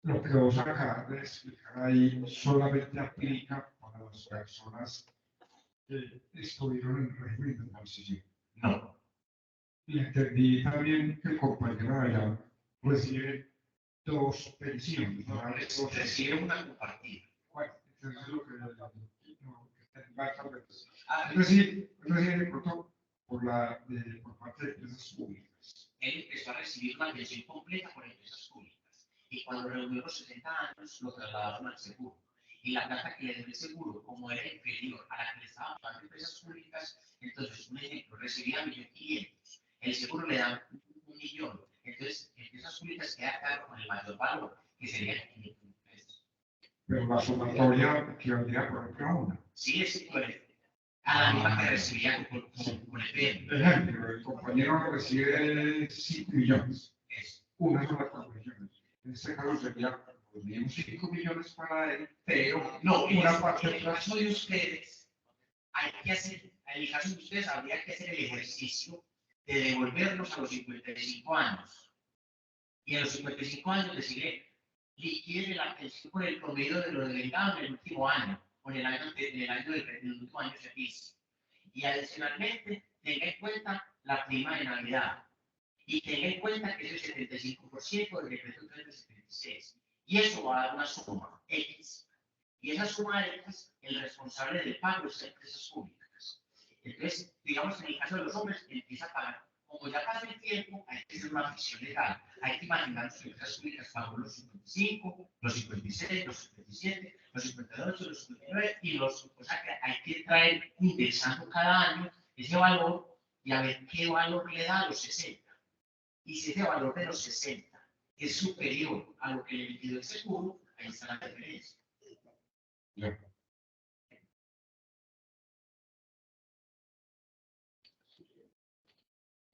Lo que vos acabas de explicar ahí solamente aplica para las personas que estuvieron en régimen de transición. No. Y entendí también que el compañero allá recibe dos pensiones. No, recibe una compartida. Bueno, entonces lo que es decir, de pronto por parte de empresas públicas. Él empezó a recibir una pensión completa por empresas públicas. Y cuando reunió los 60 años, lo trasladaron al seguro. Y la plata que le dio el seguro, como era inferior a la que le estaban pagando empresas públicas, entonces, un ejemplo, recibía 1.500.000. El seguro le da 1 millón. Entonces, empresas públicas queda claro con el mayor valor, que sería 500.000 pesos. Pero la sumatoria que vendría por ejemplo a una. Sí, es equivalente a la misma que recibía con el PM. Por ejemplo, el compañero recibe 5 millones. Es Una sola 4 millones. En este caso sería 5 millones para él, pero no, una parte en el caso de ustedes, hay que hacer, en el caso de ustedes, habría que hacer el ejercicio de devolverlos a los 55 años. Y a los 55 años decirle, liquide la pensión por el promedio de lo delegado en el último año, o en el año del último año de servicio. Y adicionalmente, tenga en cuenta la prima de Navidad. Y tenga en cuenta que es el 75% del decreto 376. Y eso va a dar una suma X. Y esa suma X, el responsable del pago es empresas públicas. Entonces, digamos, en el caso de los hombres, empieza a pagar como ya pasa el tiempo, hay que hacer una ficción legal. Hay que imaginar las empresas públicas pagó los 55, los 56, los 57, los 58, los 59 y los... O sea que hay que traer indexando cada año ese valor y a ver qué valor le da a los 60. Y si ese valor de los 60 es superior a lo que le liquidó el seguro, ahí está la diferencia.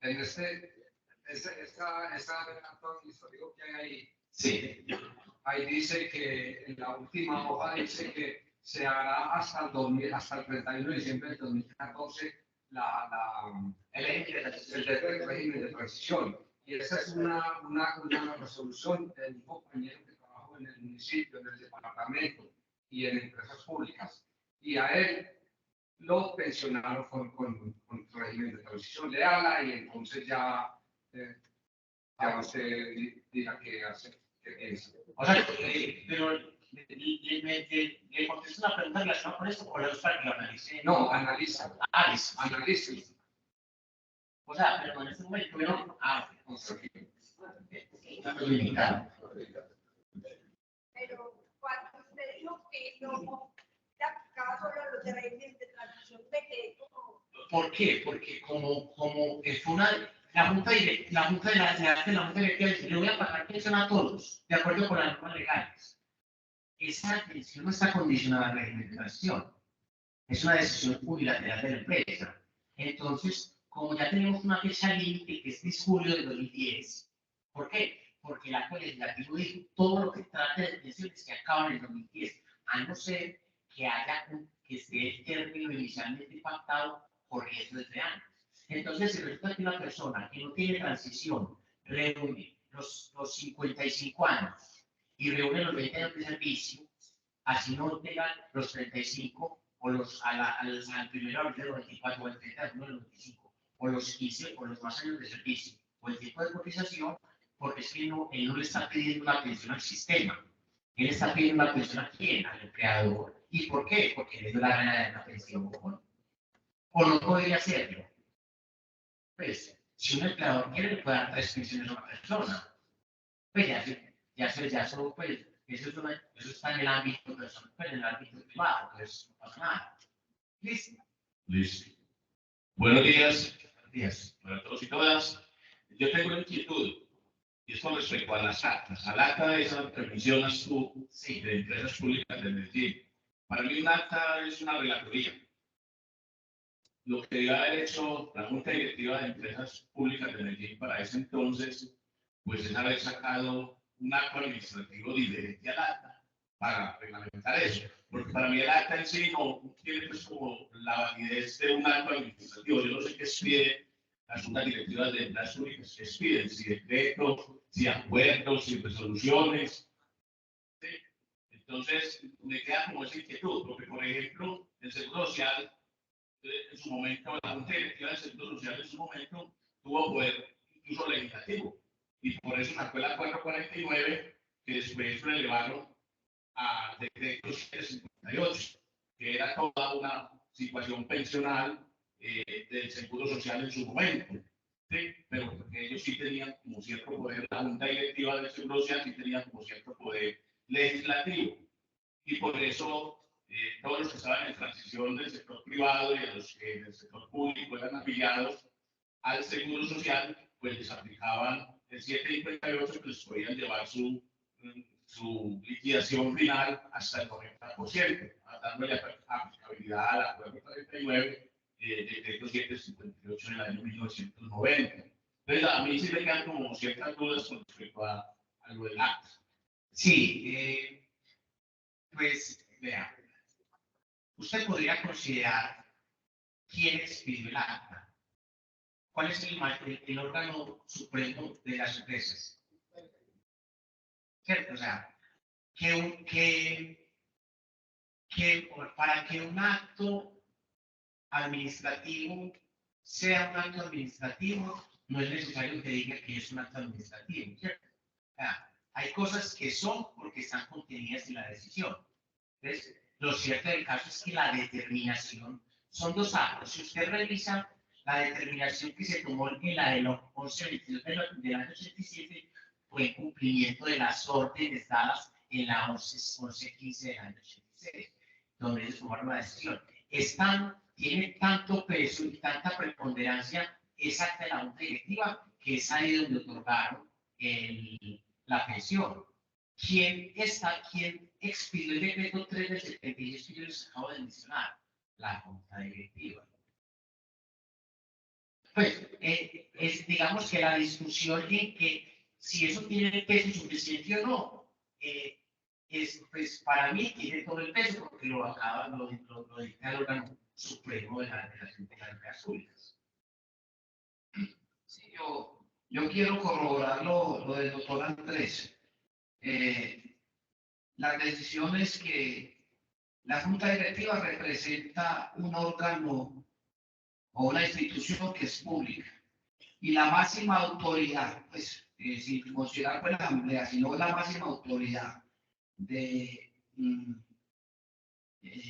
En esta adelanto administrativo que hay ahí, Sí. ahí dice que en la última hoja dice que se hará hasta el 31 de diciembre del 2014 el régimen de transición. Y esa es una resolución del compañero que trabajó en el municipio, en el departamento y en empresas públicas. Y a él lo pensionaron con régimen de transición. Léala y entonces ya usted diga qué hace, qué piensa. O sea, pero le contesto una pregunta relacionada con esto, o le gusta que lo analice. No, analiza. Analiza. O sea, pero en este momento no. Limitado. Pero cuando usted dijo que no le aplicaba solo a los de régimen de transición, ¿de qué? ¿Por qué? Porque como fue la Junta Directiva dice, le voy a pagar pensión a todos, de acuerdo con las normas legales. Esa pensión no está condicionada al régimen de transición. Es una decisión unilateral de la empresa. Entonces, como ya tenemos una fecha límite que es julio de 2010, ¿por qué? Porque el acto legislativo dijo todo lo que trate de pensiones que acaban en 2010, a no ser que esté el término inicialmente pactado por 10 o 13 años. Entonces, si resulta que una persona que no tiene transición reúne los 55 años y reúne los 20 años de servicio, así no tengan los 35 o al primero de los 24 o el 31 de los 25 o los 15 o los más años de servicio o el tiempo de cotización, porque es que él no le está pidiendo una pensión al sistema, él está pidiendo una pensión a quién, al empleador. ¿Y por qué? Porque le dio la gana de una pensión o no podría hacerlo. Pues, si un empleador quiere, le puede dar 3 pensiones a una persona. Pues pues, eso está en el ámbito personal, pero en el ámbito privado, entonces no pasa nada. ¿Listo? Listo. Buenos días. Buenos días. Para todos y todas. Yo tengo una inquietud, y es con respecto a las actas. Al acta de esa que mencionas tú, Sí. de empresas públicas de Medellín. Para mí un acta es una relatoría. Lo que debió haber hecho la Junta Directiva de Empresas Públicas de Medellín para ese entonces, pues es haber sacado un acto administrativo diferente al acta para reglamentar eso. Porque para mí el acta en sí no tiene pues como la validez de un acto administrativo. Yo no sé qué expide las juntas directivas de empresas públicas, qué expiden, si decretos, si acuerdos, si resoluciones. ¿Sí? Entonces me queda como esa inquietud, porque por ejemplo el Seguro Social en su momento, la Junta Directiva del Seguro Social en su momento tuvo poder incluso legislativo. Y por eso sacó el acuerdo 49, que después lo elevaron a decreto 758, que era toda una situación pensional del Seguro Social en su momento. ¿Sí? Pero porque ellos sí tenían como cierto poder, la Junta Directiva del Seguro Social sí tenía como cierto poder legislativo. Y por eso todos los que estaban en transición del sector privado y a los que en el sector público eran afiliados al Seguro Social, pues les aplicaban el 758, que les podían llevar su liquidación final hasta el 90%, dándole aplicabilidad al acuerdo 49, decreto 758 en el año 1990. Entonces, a mí sí me quedan como ciertas dudas con respecto a lo del acta. Sí, pues, vea, usted podría considerar quién expidió el acta. ¿Cuál es el órgano supremo de las empresas? ¿Cierto? O sea, para que un acto administrativo sea un acto administrativo, no es necesario que diga que es un acto administrativo, ¿cierto? O sea, hay cosas que son porque están contenidas en la decisión. Entonces, lo cierto del caso es que la determinación son dos actos. Si usted revisa la determinación que se tomó en la de los 1122 del año 87 fue en cumplimiento de las órdenes dadas en la 1115 del año 86, donde ellos tomaron la decisión. Tiene tanto peso y tanta preponderancia esa acta de la Junta Directiva que es ahí donde otorgaron la pensión. ¿Quién expidió el decreto 3 del 76 que yo les acabo de mencionar? La Junta Directiva. Pues, digamos que la discusión en que si eso tiene el peso suficiente o no, pues para mí tiene todo el peso porque lo dicta el órgano supremo de las entidades públicas. Sí, yo quiero corroborar lo del doctor Andrés. Las decisiones que la Junta Directiva representa un órgano o una institución que es pública y la máxima autoridad, pues sin considerar pues, la asamblea, sino la máxima autoridad de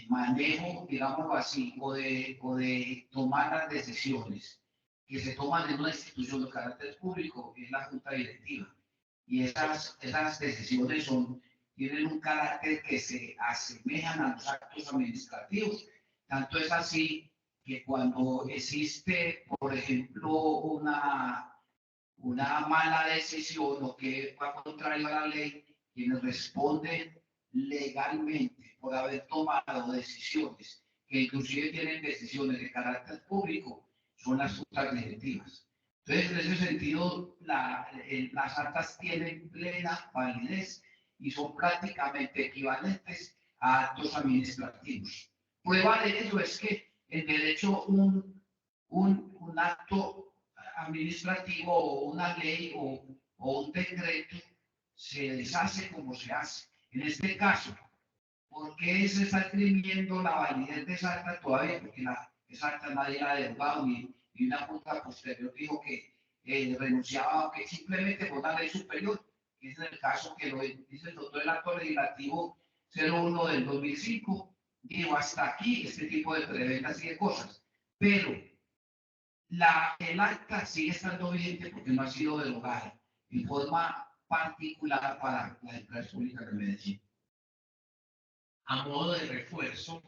manejo, digámoslo así, o de tomar las decisiones que se toman en una institución de carácter público es la Junta Directiva. Y esas decisiones tienen un carácter que se asemejan a los actos administrativos. Tanto es así que cuando existe, por ejemplo, una mala decisión o que va contrario a la ley, quienes responden legalmente por haber tomado decisiones que inclusive tienen decisiones de carácter público son las juntas directivas. Entonces, en ese sentido, las actas tienen plena validez y son prácticamente equivalentes a actos administrativos. Prueba de ello es que en derecho un acto administrativo o una ley o un decreto se deshace como se hace. En este caso, ¿por qué se está escribiendo la validez de esa acta todavía? Porque esa acta nadie la ha derogado y una junta posterior dijo que renunciaba, que simplemente por una ley superior, que es el caso que lo dice el doctor del acto legislativo 01 del 2005, dijo hasta aquí este tipo de preventas y de cosas. Pero el acta sigue estando vigente porque no ha sido derogada en forma particular para las empresas públicas de Medellín. A modo de refuerzo,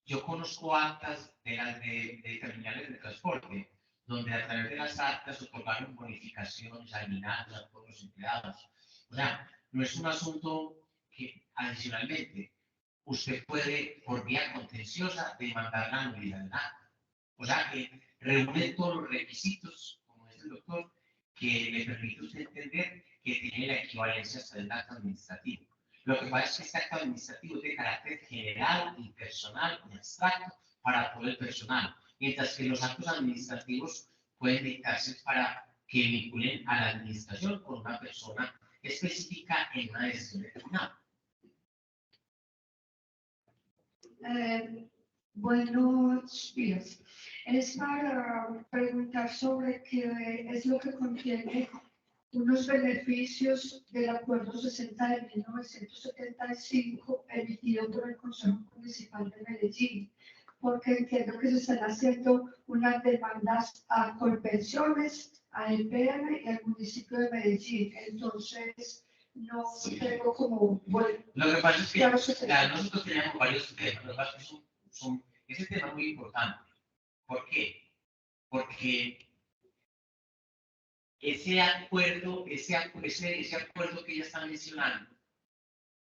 yo conozco actas de terminales de transporte, donde a través de las actas otorgaron bonificaciones, aguinaldos a todos los empleados. O sea, no es un asunto que adicionalmente usted puede, por vía contenciosa, demandar la nulidad del acta. O sea, que reúne todos los requisitos, como dice el doctor, que le permite a usted entender que tiene la equivalencia hasta el acta administrativo. Lo que pasa es que este acto administrativo es de carácter general, impersonal y abstracto para todo el personal, mientras que los actos administrativos pueden dictarse para que vinculen a la administración con una persona específica en una decisión determinada. Buenos días. Es para preguntar sobre qué es lo que contiene unos beneficios del Acuerdo 60 de 1975 emitido por el Consejo Municipal de Medellín, porque entiendo que se están haciendo unas demandas a Colpensiones, a EPM y al municipio de Medellín. Entonces, no tengo como... Bueno, lo que pasa es que nosotros tenemos varios temas, lo que pasa es que ese tema es muy importante. ¿Por qué? Porque ese acuerdo que ella está mencionando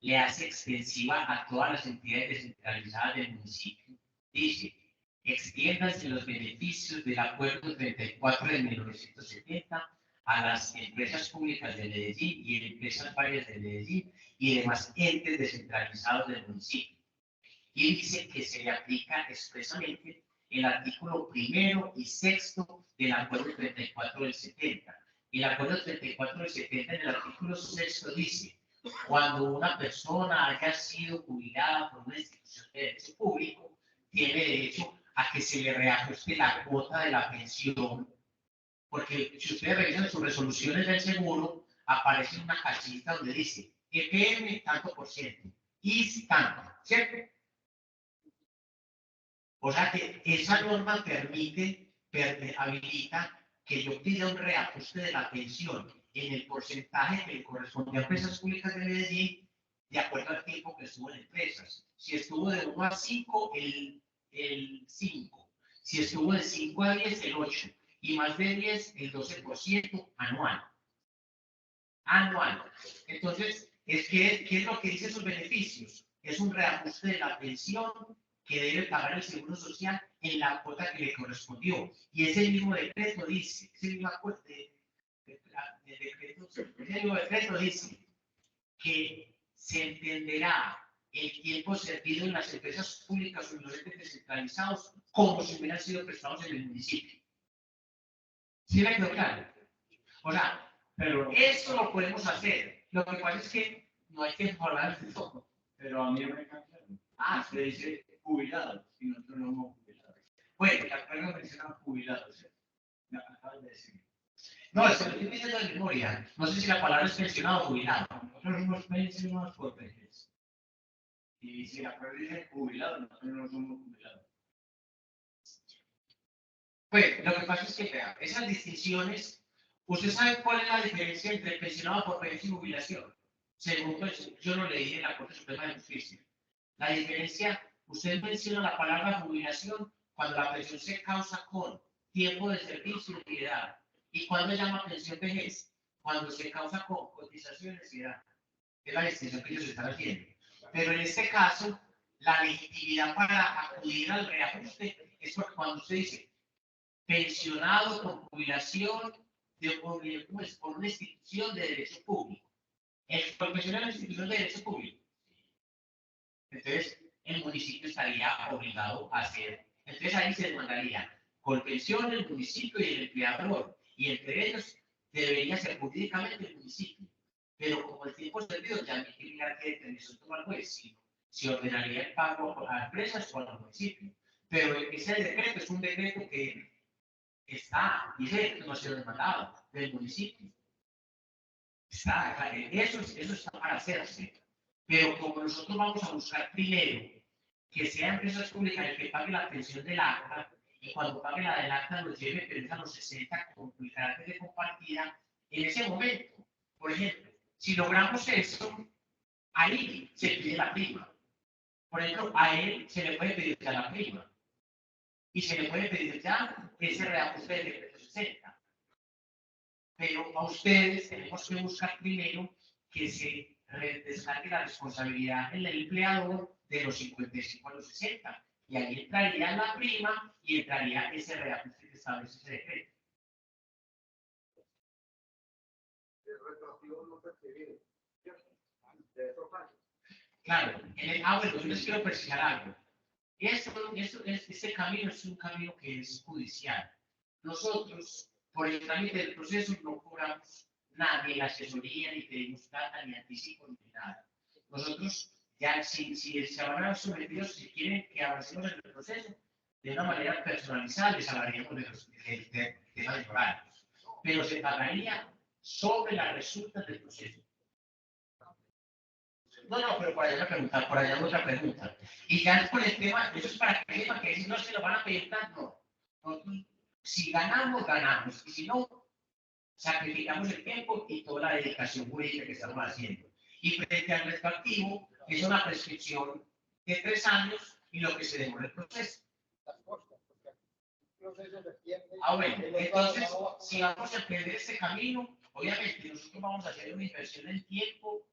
le hace extensiva a todas las entidades descentralizadas del municipio. Dice, extiéndanse los beneficios del acuerdo 34 de 1970 a las empresas públicas de Medellín y empresas varias de Medellín y demás entes descentralizados del municipio. Y dice que se le aplica expresamente el artículo 1 y 6 del acuerdo 34 del 70. El acuerdo 34 del 70 en el artículo 6 dice, cuando una persona haya sido jubilada por una institución de derecho público, tiene derecho a que se le reajuste la cuota de la pensión, porque si ustedes revisan sus resoluciones del seguro, aparece una casita donde dice EPM tanto por ciento, IS tanto, ¿cierto? O sea que esa norma habilita que yo pida un reajuste de la pensión en el porcentaje que le corresponde a empresas públicas de Medellín de acuerdo al tiempo que estuvo en empresas. Si estuvo de 1 a 5, el 5. Si estuvo de 5 a 10, el 8. Y más de 10, el 12% anual. Anual. Entonces, ¿qué es lo que dice sus beneficios? Es un reajuste de la pensión que debe pagar el Seguro Social en la cuota que le correspondió. Y ese mismo decreto dice, ese mismo decreto dice que se entenderá el tiempo servido en las empresas públicas o en los entes descentralizados como si hubieran sido prestados en el municipio. ¿Sí me quedó claro? O sea, pero esto lo podemos hacer. Lo que pasa es que no hay que hablar de todo. Pero a mí me cambiaron. Se dice jubilados y nosotros no somos jubilados. Bueno, La carga menciona jubilados. Me acabas de decir. no, es que lo estoy diciendo de memoria. No sé si la palabra es pensionado o jubilado. Nosotros somos pensionados por vejez. Y si la carga dice jubilado, nosotros no somos jubilados. Pues, lo que pasa es que, vea, esas distinciones, ¿usted sabe cuál es la diferencia entre pensionado por vejez y jubilación? Según pues, yo lo leí en la Corte Suprema de Justicia. La diferencia, usted menciona la palabra jubilación cuando la pensión se causa con tiempo de servicio y edad. ¿Y cuando llama pensión vejez? Cuando se causa con cotizaciones y edad. Es la distinción que ellos están haciendo. Pero en este caso, la legitimidad para acudir al reajuste es porque cuando usted dice pensionado por jubilación por una institución de derecho público. Por pensionado en una institución de derecho público. Entonces, el municipio estaría obligado a hacer. Entonces, ahí se demandaría Colpensión, el municipio y el empleador. Y entre ellos debería ser jurídicamente el municipio. Pero como el tiempo servido ya no hay que mirar qué determinación toma el juez, sino si ordenaría el pago a empresas o al municipio. Pero ese decreto es un decreto que dice que no ha sido demandado del municipio. Eso está para hacerse. Pero como nosotros vamos a buscar primero que sea empresas públicas el que pague la pensión del acta, y cuando pague la del acta lo lleve a los 60 con el carácter de compartida, en ese momento, por ejemplo, si logramos eso, ahí se pide la prima. Por ejemplo, a él se le puede pedir ya la prima. Y se le puede pedir ya ese reajuste del decreto 60. Pero a ustedes tenemos que buscar primero que se descargue la responsabilidad en el empleador de los 55 a los 60. Y ahí entraría la prima y entraría ese reajuste que establece ese decreto. Claro, bueno, yo les quiero precisar algo. Este camino es un camino que es judicial. Nosotros, por el trámite del proceso, no cobramos nada, ni la asesoría, ni pedimos plata, ni anticipo, ni nada. Nosotros, ya si se van a sometidos, si quieren que avancemos en el proceso, de una manera personalizada, les hablaríamos de temas de horarios. Pero se pagaría sobre las resultas del proceso. No, pero por allá por allá otra pregunta. Y ya por el tema, eso es para que sepan que si no se lo van a pedir tanto. Si ganamos, ganamos. Y si no, sacrificamos el tiempo y toda la dedicación jurídica que estamos haciendo. Y frente al retroactivo, es una prescripción de 3 años y lo que se demora el proceso. Bueno, entonces, si vamos a emprender este camino, obviamente nosotros vamos a hacer una inversión en tiempo,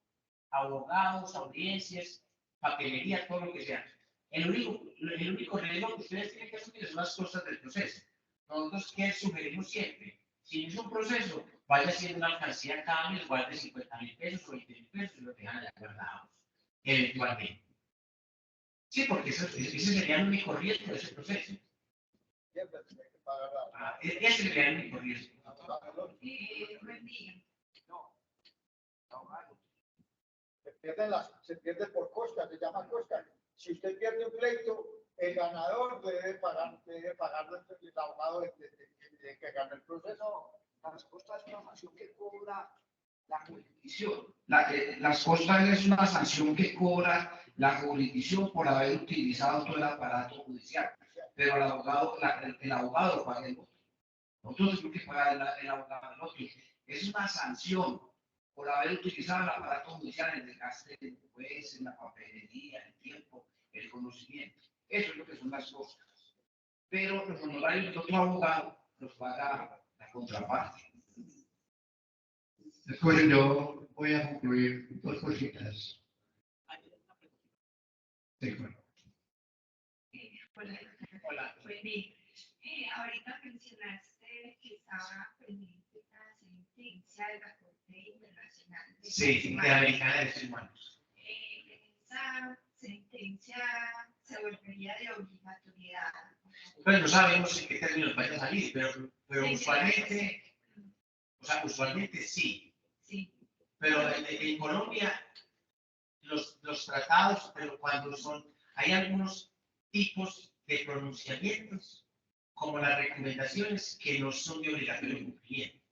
abogados, audiencias, papelería, todo lo que sea. El único riesgo que ustedes tienen que asumir son las cosas del proceso. Nosotros, ¿qué sugerimos siempre? Si es un proceso, vaya haciendo una alcancía cada mes, guarde 50.000 pesos o 20.000 pesos y lo tengan allá guardados, eventualmente. Sí, porque ese sería el único riesgo de ese proceso. Ese sería el único riesgo. Se pierde por costas, se llama costas. Si usted pierde un pleito, el ganador debe pagarlo el abogado de que gana el proceso. Las costas es una sanción que cobra la jurisdicción. Las costas es una sanción que cobra la jurisdicción por haber utilizado todo el aparato judicial. pero el abogado lo paga el otro. Nosotros tenemos que pagar el abogado del otro. Es una sanción por haber utilizado el aparato judicial en el desgaste del juez, en la papelería, el tiempo, el conocimiento. Eso es lo que son las cosas. Pero los honorarios del otro abogado los paga la contraparte. Después yo voy a concluir dos cositas. Sí, bueno. Hola. Pues bien, ahorita mencionaste que estaba pendiente la sentencia de la Corte Internacional de Sí, Interamericana de Derechos Humanos. Esa sentencia se volvería de obligatoriedad. Pues no sabemos en qué términos vaya a salir, pero usualmente, o sea, usualmente sí. Sí. Pero en Colombia, los tratados, pero cuando hay algunos tipos de pronunciamientos, como las recomendaciones, que no son de obligatorio cumplimiento.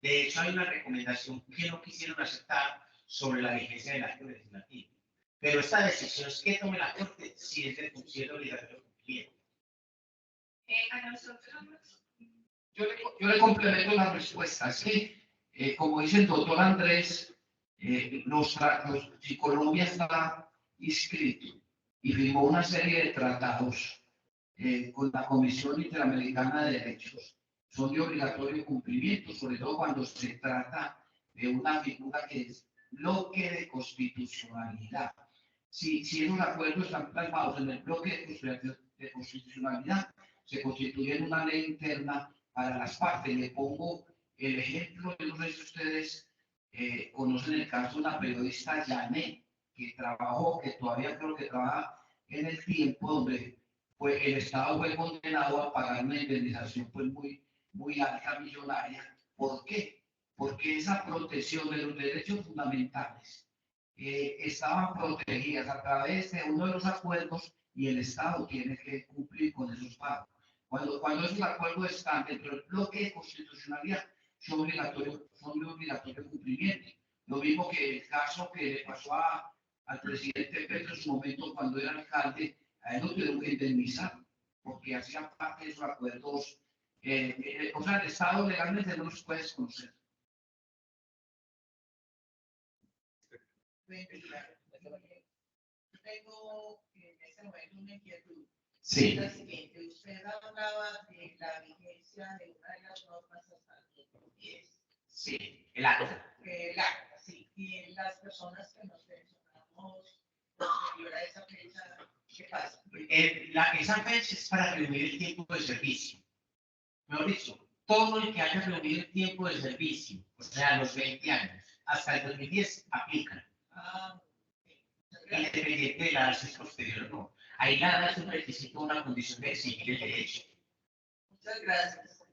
De hecho, hay una recomendación que no quisieron aceptar sobre la vigencia del acto legislativo. Pero esta decisión es que tome la Corte si es de obligatorio cumplimiento. A nosotros. Yo le complemento la respuesta. Es que, como dice el doctor Andrés, si Colombia está inscrito y firmó una serie de tratados con la Comisión Interamericana de Derechos, son de obligatorio cumplimiento, sobre todo cuando se trata de una figura que es bloque de constitucionalidad. Si esos acuerdos están plasmados en el bloque de constitucionalidad, se constituye en una ley interna para las partes. Le pongo el ejemplo, yo no sé si ustedes conocen el caso de una periodista, Yané, que todavía creo que trabaja en el tiempo donde pues, el Estado fue condenado a pagar una indemnización pues, muy alta, millonaria. ¿Por qué? Porque esa protección de los derechos fundamentales estaban protegidas a través de uno de los acuerdos y el Estado tiene que cumplir con esos pagos. Cuando esos acuerdos están dentro del bloque de constitucionalidad, son de obligatorio cumplimiento. Lo mismo que el caso que le pasó al presidente Petro en su momento cuando era alcalde, a él lo tuvieron que indemnizar, porque hacía parte de esos acuerdos. O sea, el Estado legalmente no los puede desconocer. Tengo en este momento una inquietud. Sí. La siguiente, usted hablaba de la vigencia de una de las normas hasta el 2010. Sí, el acta. El acta, sí. Y las personas que nos pensionamos posterior a esa fecha, ¿qué pasa? Esa fecha es para reunir el tiempo de servicio. Mejor dicho, todo el que haya reunido el tiempo de servicio, o sea, los 20 años, hasta el 2010, aplican. Independiente de la edad posterior o no. Ahí nada es un requisito, una condición de exigir el derecho. Muchas gracias.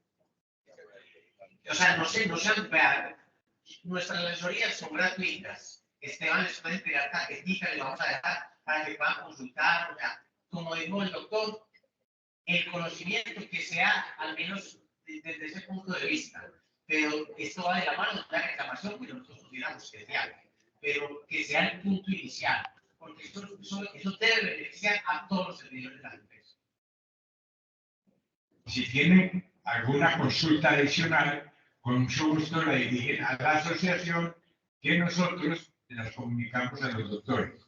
O sea, no sé, nuestras asesorías son gratuitas. Esteban les puede entregar tarjetita, le vamos a dejar para que puedan consultar. O sea, como dijo el doctor, el conocimiento que sea, al menos desde ese punto de vista. Pero esto va de la mano de la reclamación que nosotros consideramos que sea, pero que sea el punto inicial. Porque eso debe beneficiar a todos los servidores de la empresa. Si tienen alguna consulta adicional, con mucho gusto la dirigen a la asociación que nosotros las comunicamos a los doctores.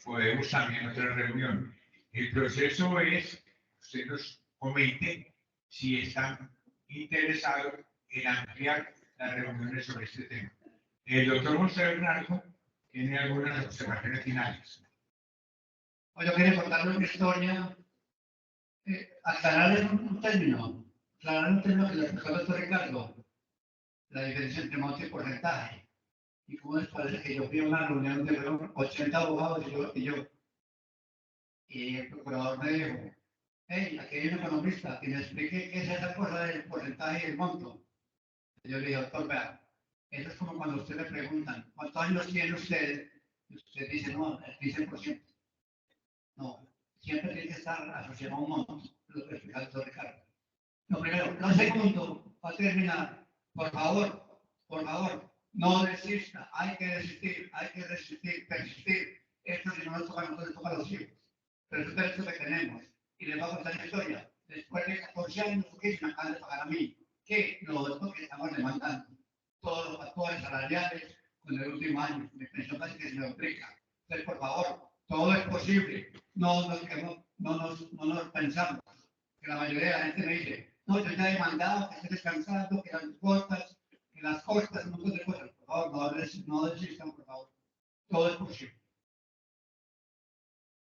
Podemos también otra reunión. El proceso es, usted nos comente si están interesados en ampliar las reuniones sobre este tema. El doctor José Bernardo tiene algunas observaciones finales. Yo quería contarles una historia, aclararles un término que le explicó el doctor Ricardo, la diferencia entre monto y porcentaje. Y cómo les parece que yo fui a una reunión de 80 abogados y el procurador me dijo, hey, aquí hay un economista que me explique qué es esa cosa del porcentaje y el monto. Y yo le dije, doctor, vea, eso es como cuando usted le preguntan, ¿cuántos años tiene usted? Y usted dice, no, el 15%. No, siempre tiene que estar asociado a un monto, lo que explica el doctor Ricardo. Lo primero. Lo segundo, para terminar, por favor, no desista, hay que resistir, persistir. Esto si no nos toca a nosotros, toca a los hijos. pero es un derecho que tenemos. Y les voy a contar la historia. Después de 14 años, ¿qué me acaban de pagar a mí? ¿Qué? No, es porque estamos demandando todos los factores salariales con el último año. Mi pensión casi que se me duplica. Entonces, por favor, todo es posible. No nos pensamos. Que la mayoría de la gente me dice, no, yo ya he demandado, que estoy descansando, que las costas, un montón de cosas. Por favor, no desistan, por favor. Todo es posible.